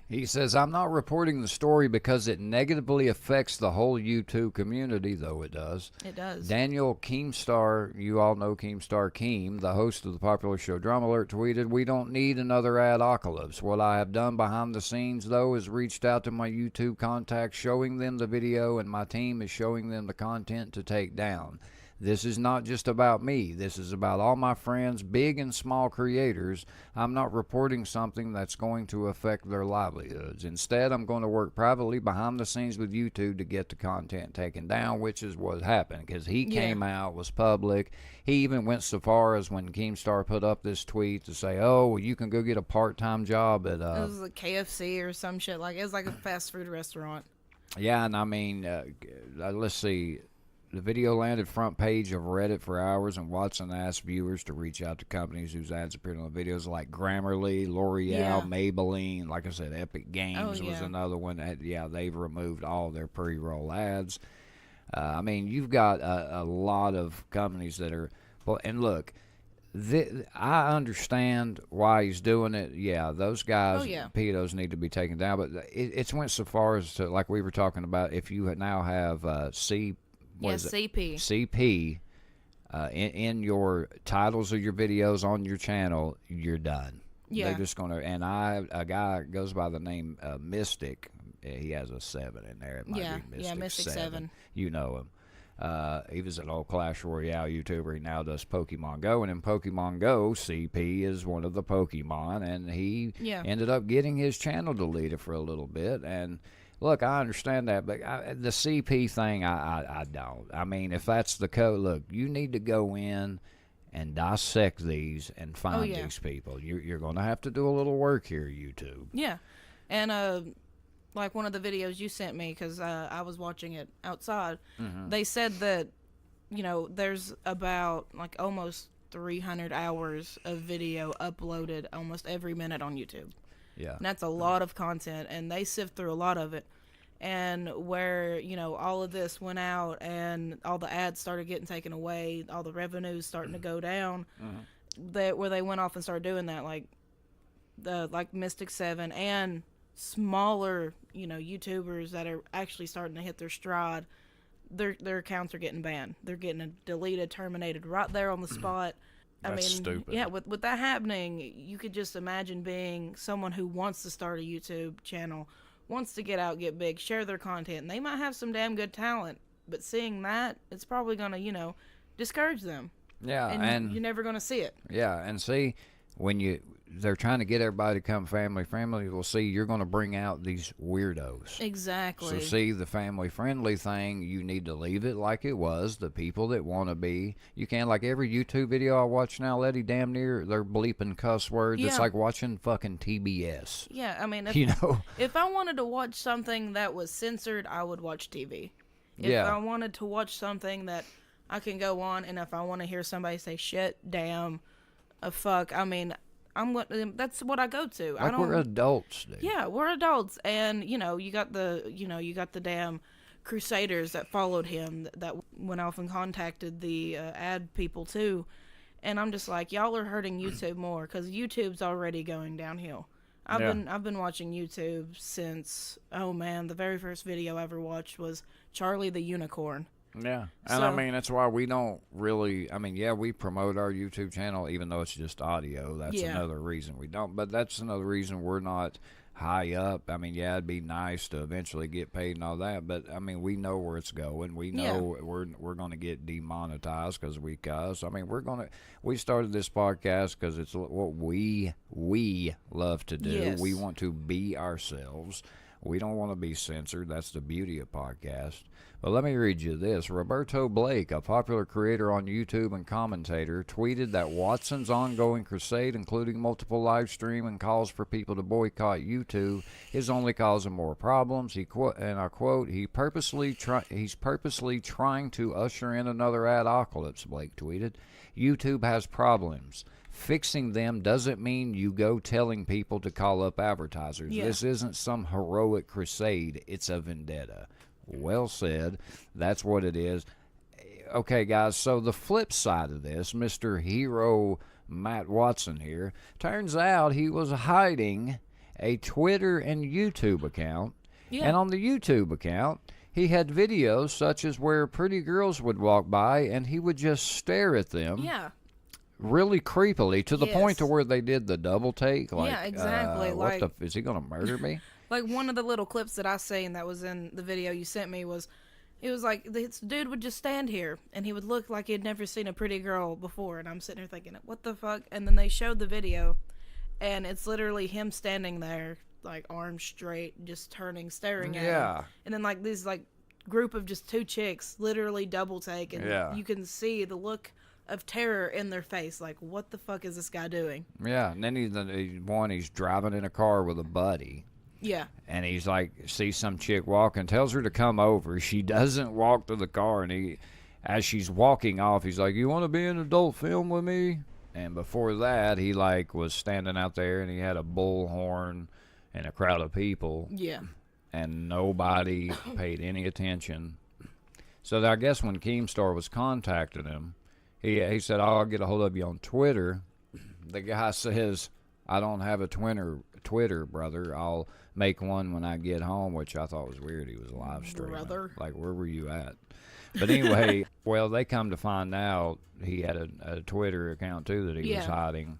He says, I'm not reporting the story because it negatively affects the whole YouTube community, though it does. It does. Daniel Keemstar, you all know Keemstar Keem, the host of the popular show Drama Alert, tweeted, we don't need another adocalypse. What I have done behind the scenes, though, is reached out to my YouTube contacts, showing them the video, and my team is showing them the content to take down. This is not just about me. This is about all my friends, big and small creators. I'm not reporting something that's going to affect their livelihoods. Instead, I'm going to work privately behind the scenes with YouTube to get the content taken down, which is what happened, because he came out, was public. He even went so far as when Keemstar put up this tweet to say, oh, well, you can go get a part-time job at... it was a KFC or some shit. Like, it was like a fast food restaurant. Yeah, and I mean, let's see... The video landed front page of Reddit for hours, and Watson asked viewers to reach out to companies whose ads appeared on the videos like Grammarly, L'Oreal, Maybelline. Like I said, Epic Games was another one. They've removed all their pre-roll ads. I mean, you've got a lot of companies that are... Well, and look, I understand why he's doing it. Yeah, those guys, pedos, need to be taken down. But it's went so far as to, like we were talking about, if you now have CP. CP in your titles of your videos on your channel, you're done. Yeah. They're just going to, and a guy goes by the name Mystic. He has a 7 in there. It might be Mystic 7. You know him. He was an old Clash Royale YouTuber. He now does Pokemon Go, and in Pokemon Go, CP is one of the Pokemon, and he ended up getting his channel deleted for a little bit, and look, I understand that, but the CP thing, I don't. I mean, if that's the code, look, you need to go in and dissect these and find these people. You're going to have to do a little work here, YouTube. Yeah, and like one of the videos you sent me, because I was watching it outside, they said that, you know, there's about like almost 300 hours of video uploaded almost every minute on YouTube. Yeah. And that's a lot of content, and they sift through a lot of it. And where, you know, all of this went out and all the ads started getting taken away, all the revenues starting to go down, where they went off and started doing that, like Mystic 7 and smaller, you know, YouTubers that are actually starting to hit their stride, their accounts are getting banned. They're getting deleted, terminated right there on the spot. That's stupid. Yeah, with that happening, you could just imagine being someone who wants to start a YouTube channel, wants to get out, get big, share their content, and they might have some damn good talent, but seeing that, it's probably going to, you know, discourage them. Yeah, and you're never going to see it. Yeah, and see, when they're trying to get everybody to come family will see you're going to bring out these weirdos. Exactly. So see, the family friendly thing, you need to leave it like it was. The people that want to be, you can, like every YouTube video I watch now, Letty, damn near they're bleeping cuss words. It's like watching fucking TBS. Yeah, I mean, if I wanted to watch something that was censored, I would watch TV. If I wanted to watch something that I can go on, and if I want to hear somebody say shit, damn, fuck, I mean, that's what I go to. Like, we're adults, dude. Yeah, we're adults, and you know, you got the damn Crusaders that followed him that went off and contacted the ad people too, and I'm just like, y'all are hurting YouTube more because YouTube's already going downhill. I've been watching YouTube since, oh man, the very first video I ever watched was Charlie the Unicorn. Yeah, and I mean, that's why we don't really, I mean, we promote our YouTube channel, even though it's just audio. That's another reason we don't, but that's another reason we're not high up. I mean, it'd be nice to eventually get paid and all that, but I mean, we know where it's going. We know we're going to get demonetized because we cuss. I mean, we started this podcast because it's what we love to do. Yes. We want to be ourselves. We don't want to be censored. That's the beauty of podcasts. But let me read you this. Roberto Blake, a popular creator on YouTube and commentator, tweeted that Watson's ongoing crusade, including multiple live stream and calls for people to boycott YouTube, is only causing more problems. He and I quote, he's purposely trying to usher in another adocalypse, Blake tweeted. YouTube has problems. Fixing them doesn't mean you go telling people to call up advertisers. Yeah. This isn't some heroic crusade. It's a vendetta. Well said. That's what it is. Okay, guys, so the flip side of this, Mr. Hero Matt Watson here, turns out he was hiding a Twitter and YouTube account. Yeah. And on the YouTube account, he had videos such as where pretty girls would walk by and he would just stare at them. Yeah. Really creepily, to the point to Yes. where they did the double take. Like, Yeah, exactly, what like- is he gonna murder me? Like, one of the little clips that I seen that was in the video you sent me was, it was like, this dude would just stand here, and he would look like he'd never seen a pretty girl before, and I'm sitting here thinking, what the fuck? And then they showed the video, and it's literally him standing there, like, arms straight, just turning, staring at Yeah. him. And then, like, these, like, group of just two chicks literally double take, and Yeah. you can see the look of terror in their face, like, what the fuck is this guy doing? Yeah, and then he's driving in a car with a buddy. Yeah. And he's like, sees some chick walking, tells her to come over. She doesn't walk to the car, and as she's walking off, he's like, "You want to be in an adult film with me?" And before that, he like was standing out there, and he had a bullhorn and a crowd of people, Yeah. and nobody paid any attention. So I guess when Keemstar was contacting him, he said, "Oh, I'll get a hold of you on Twitter." The guy says, "I don't have a Twitter, brother. I'll make one when I get home," which I thought was weird. He was live streaming. Brother. Like, where were you at? But anyway, well, they come to find out he had a Twitter account, too, that he was Yeah. hiding.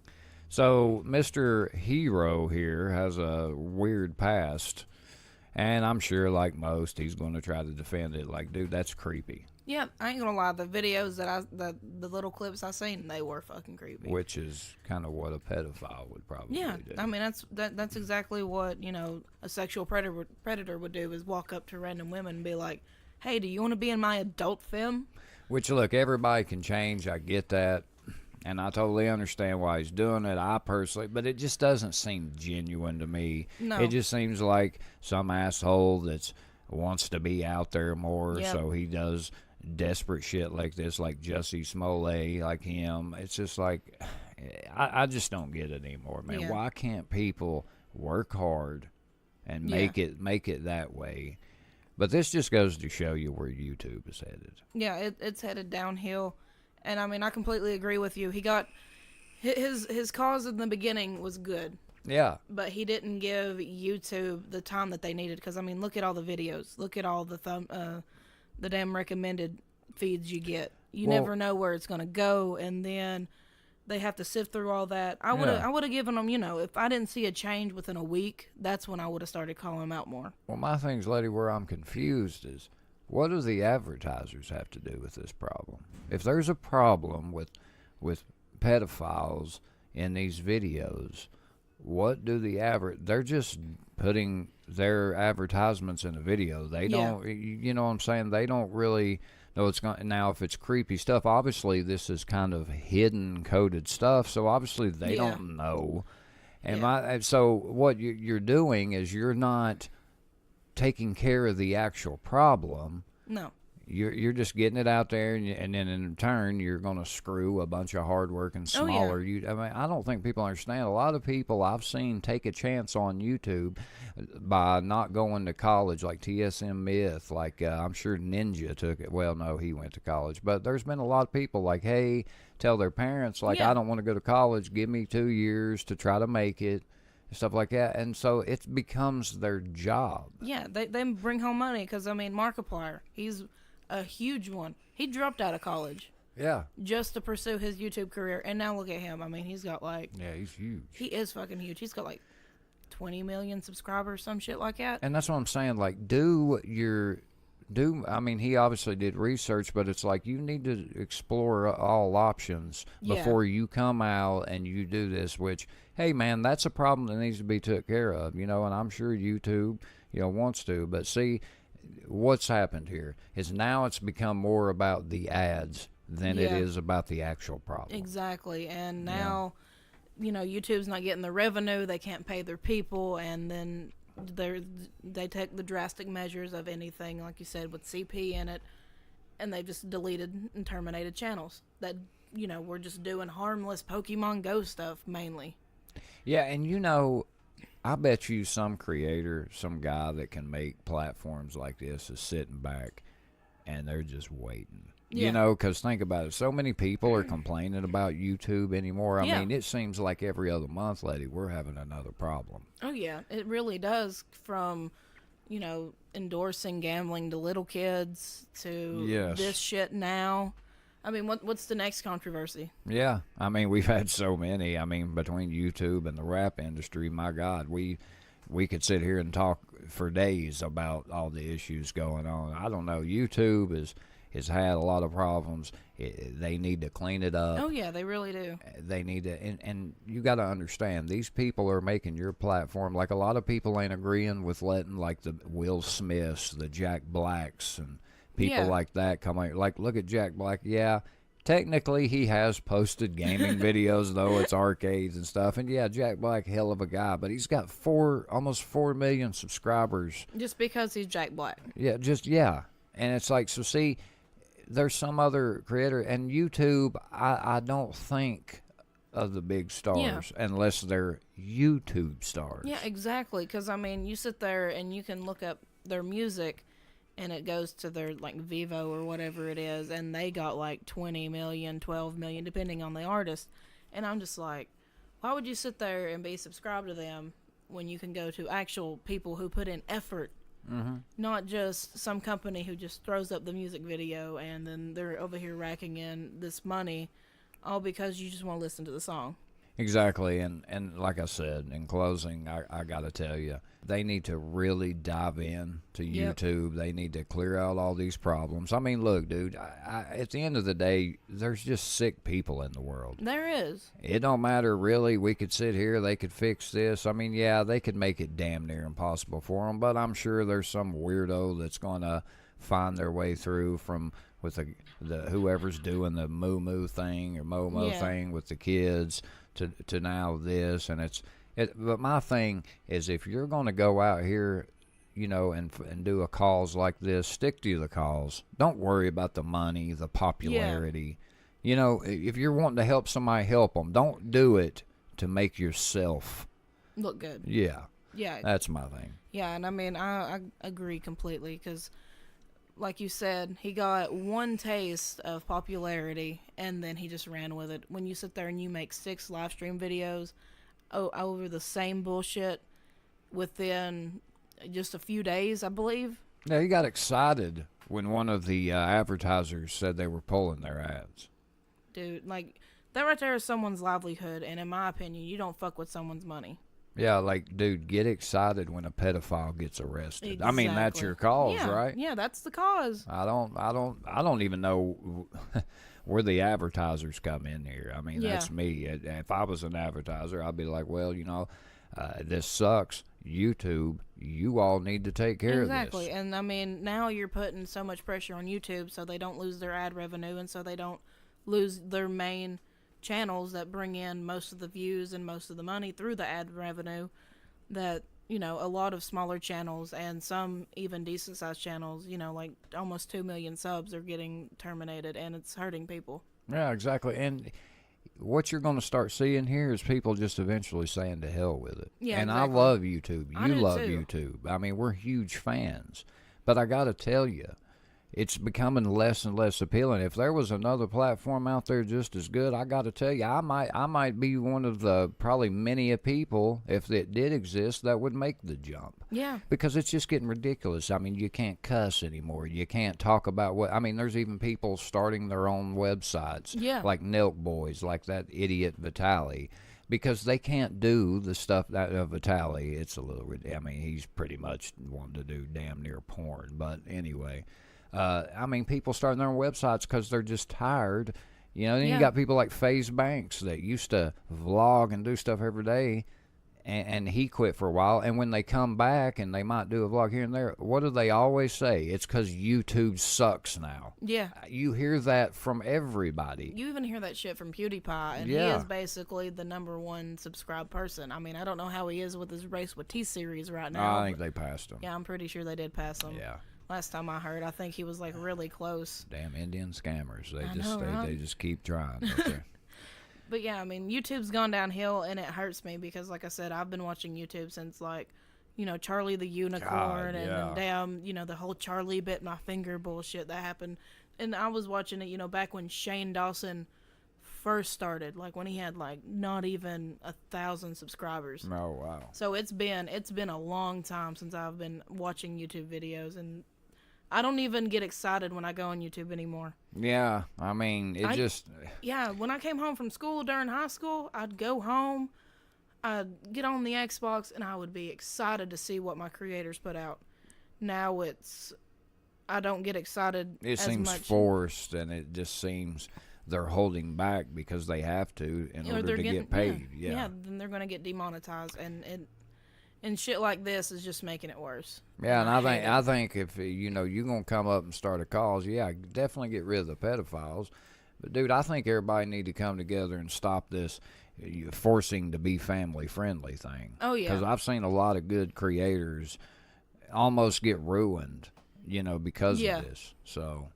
So Mr. Hero here has a weird past, and I'm sure, like most, he's going to try to defend it. Like, dude, that's creepy. Yeah, I ain't gonna lie. The videos the little clips I seen, they were fucking creepy. Which is kind of what a pedophile would probably Yeah, do. I mean that's exactly what a sexual predator would do, is walk up to random women and be like, "Hey, do you want to be in my adult film?" Which, look, everybody can change. I get that. And I totally understand why he's doing it. I personally, but it just doesn't seem genuine to me. No. It just seems like some asshole that wants to be out there more, Yep. so he does desperate shit like this, like Jussie Smollett, like him. It's just like, I just don't get it anymore, man. Yeah. Why can't people work hard and Yeah. make it that way? But this just goes to show you where YouTube is headed. Yeah, it's headed downhill, and I mean I completely agree with you. He got his cause in the beginning was good, Yeah. but he didn't give YouTube the time that they needed. Because I mean, look at all the videos, look at all the damn recommended feeds you get. You Well- never know where it's gonna go, and then they have to sift through all that. I would have given them, if I didn't see a change within a week, that's when I would have started calling them out more. Well, my thing's, Letty, where I'm confused is, what do the advertisers have to do with this problem? If there's a problem with pedophiles in these videos, what do they're just putting their advertisements in a video. They don't, you know what I'm saying? They don't really know it's going. Now, if it's creepy stuff, obviously this is kind of hidden coded stuff, so obviously they don't know. And so what you're doing is you're not taking care of the actual problem. No. You're just getting it out there, and then in turn you're going to screw a bunch of hardworking smaller. I mean, I don't think people understand. A lot of people I've seen take a chance on YouTube by not going to college, like TSM Myth. Like I'm sure Ninja took it. Well, no, he went to college, but there's been a lot of people like, hey, tell their parents like, I don't want to go to college. Give me 2 years to try to make it. Stuff like that, and so it becomes their job. Yeah, they bring home money because I mean, Markiplier, he's a huge one. He dropped out of college. Yeah. Just to pursue his YouTube career, and now look at him. I mean, he's got like. Yeah, he's huge. He is fucking huge. He's got like 20 million subscribers, some shit like that. And that's what I'm saying. Like, I mean, he obviously did research, but it's like you need to explore all options before you come out and you do this, which, hey, man, that's a problem that needs to be took care of, and I'm sure YouTube, wants to. But see, what's happened here is now it's become more about the ads than it is about the actual problem. Exactly. And now, YouTube's not getting the revenue. They can't pay their people, and then they take the drastic measures of anything, like you said, with CP in it, and they've just deleted and terminated channels that, were just doing harmless Pokemon Go stuff mainly. Yeah, and I bet you some creator, some guy that can make platforms like this is sitting back and they're just waiting. Yeah. You know, because think about it. So many people are complaining about YouTube anymore. I Yeah. mean, it seems like every other month, lady, we're having another problem. Oh, yeah. It really does. From, you know, endorsing gambling to little kids to Yes. this shit now. I mean, what's the next controversy? Yeah. I mean, we've had so many. I mean, between YouTube and the rap industry, my God, we could sit here and talk for days about all the issues going on. I don't know. YouTube has had a lot of problems. They need to clean it up. Oh, yeah, they really do. They need to, and you got to understand, these people are making your platform, like a lot of people ain't agreeing with letting like the Will Smiths, the Jack Blacks, and people Yeah. like that come out. Like, look at Jack Black. Yeah, technically he has posted gaming videos, though it's arcades and stuff. And yeah, Jack Black, hell of a guy, but he's got almost 4 million subscribers. Just because he's Jack Black. Yeah. And it's like, so see, there's some other creator, and YouTube, I don't think of the big stars unless they're YouTube stars. Yeah, exactly. Because, I mean, you sit there and you can look up their music, and it goes to their, like, Vivo or whatever it is, and they got, like, 20 million, 12 million, depending on the artist. And I'm just like, why would you sit there and be subscribed to them when you can go to actual people who put in effort? Mm-hmm. Not just some company who just throws up the music video and then they're over here racking in this money all because you just want to listen to the song. Exactly, and like I said, in closing, I got to tell you, they need to really dive in to YouTube. They need to clear out all these problems. I mean, look, dude, at the end of the day, there's just sick people in the world. There is. It don't matter, really. We could sit here, they could fix this. I mean, yeah, they could make it damn near impossible for them, but I'm sure there's some weirdo that's going to find their way through with the whoever's doing the moo thing or Momo thing with the kids to now this, and but my thing is, if you're going to go out here, you know, and do a cause like this, stick to the cause. Don't worry about the money, the popularity. You know, if you're wanting to help somebody, help them. Don't do it to make yourself look good. Yeah. Yeah. That's my thing. Yeah, and I mean, I agree completely because, like you said, he got one taste of popularity and then he just ran with it. When you sit there and you make 6 live stream videos over the same bullshit within just a few days, I believe. Yeah, he got excited when one of the advertisers said they were pulling their ads. Dude, like, that right there is someone's livelihood, and in my opinion, you don't fuck with someone's money. Yeah, like, dude, get excited when a pedophile gets arrested. Exactly. I mean, that's your cause, right? Yeah, that's the cause. I don't even know where the advertisers come in here. I mean, that's me. If I was an advertiser, I'd be like, well, you know, this sucks. YouTube, you all need to take care of this. Exactly. And I mean, now you're putting so much pressure on YouTube so they don't lose their ad revenue and so they don't lose their main channels that bring in most of the views and most of the money through the ad revenue, that, you know, a lot of smaller channels and some even decent sized channels, you know, like almost 2 million subs are getting terminated, and it's hurting people. Yeah, exactly. And what you're going to start seeing here is people just eventually saying to hell with it. Yeah, and exactly. I love YouTube. I You do love too. YouTube. I mean, we're huge fans. But I got to tell you, it's becoming less and less appealing. If there was another platform out there just as good, I got to tell you, I might be one of the probably many a people, if it did exist, that would make the jump. Yeah. Because it's just getting ridiculous. I mean, you can't cuss anymore. You can't talk about what... I mean, there's even people starting their own websites. Yeah. Like Nelk Boys, like that idiot Vitali. Because they can't do the stuff that Vitali, it's a little... I mean, he's pretty much wanting to do damn near porn. But anyway... I mean, people starting their own websites because they're just tired. You know, then you got people like FaZe Banks that used to vlog and do stuff every day, and he quit for a while. And when they come back and they might do a vlog here and there, what do they always say? It's because YouTube sucks now. Yeah. You hear that from everybody. You even hear that shit from PewDiePie, and he is basically the #1 subscribed person. I mean, I don't know how he is with his Race with T-Series right now. I think they passed him. Yeah, I'm pretty sure they did pass him. Yeah. Last time I heard, I think he was like really close. Damn Indian scammers. They They just keep trying. Don't they? But yeah, I mean, YouTube's gone downhill, and it hurts me because, like I said, I've been watching YouTube since, like, Charlie the Unicorn, and yeah. damn, the whole Charlie bit my finger bullshit that happened. And I was watching it, back when Shane Dawson first started, like when he had like not even 1,000 subscribers. Oh wow. So it's been a long time since I've been watching YouTube videos, and I don't even get excited when I go on YouTube anymore. Yeah, I mean, Yeah, when I came home from school during high school, I'd go home, I'd get on the Xbox, and I would be excited to see what my creators put out. Now I don't get excited it as seems much. forced, and it just seems they're holding back because they have to in order to get paid. Yeah, then they're going to get demonetized, and shit like this is just making it worse. Yeah, and hate I think if you're gonna come up and start a cause, yeah, definitely get rid of the pedophiles. But dude, I think everybody need to come together and stop this forcing to be family friendly thing. Oh yeah, because I've seen a lot of good creators almost get ruined, because of this. So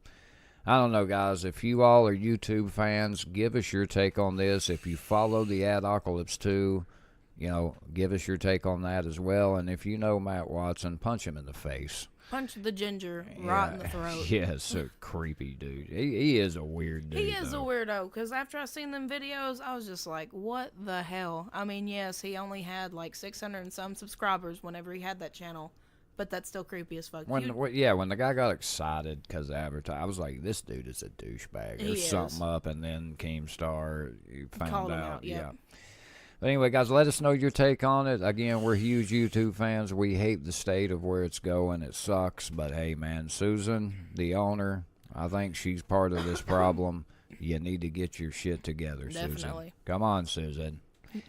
I don't know, guys. If you all are YouTube fans, give us your take on this. If you follow the Adocalypse 2, give us your take on that as well. And if you know Matt Watson, punch him in the face. Punch the ginger right in the throat. Yeah, so creepy dude. He is a weird dude. He is a weirdo, because after I seen them videos, I was just like, what the hell? I mean, yes, he only had like 600 and some subscribers whenever he had that channel, but that's still creepy as fuck. When the guy got excited because of advertising, I was like, this dude is a douchebag. There's something up, and then Keemstar found out. Yeah. But anyway, guys, let us know your take on it. Again, we're huge YouTube fans. We hate the state of where it's going. It sucks. But, hey, man, Susan, the owner, I think she's part of this problem. You need to get your shit together, Susan. Definitely. Come on, Susan.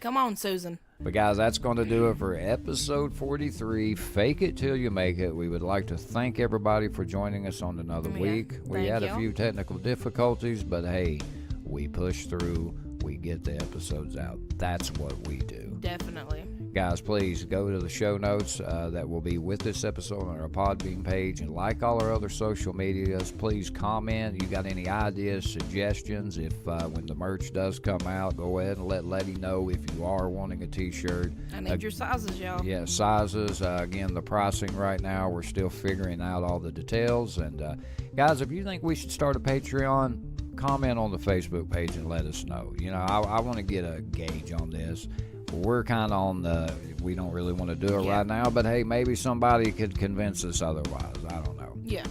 Come on, Susan. But, guys, that's going to do it for episode 43, Fake It Till You Make It. We would like to thank everybody for joining us on another week. We had a few technical difficulties, but, hey, we pushed through. We get the episodes out. That's what we do. Definitely. Guys, please go to the show notes that will be with this episode on our Podbean page, and like all our other social medias, please comment. You got any ideas, suggestions? If when the merch does come out, go ahead and let Lette know if you are wanting a t-shirt. I need your sizes, y'all. Yeah, sizes. Again, the pricing right now, we're still figuring out all the details. And guys, if you think we should start a Patreon, comment on the Facebook page and let us know. I want to get a gauge on this. We're kind of on we don't really want to do it right now, but hey, maybe somebody could convince us otherwise. I don't know. Yeah.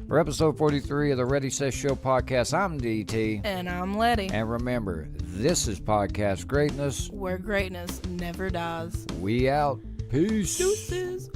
For episode 43 of the Ready Set Show podcast, I'm DT. And I'm Lette. And remember, this is Podcast Greatness, where greatness never dies. We out. Peace. Deuces.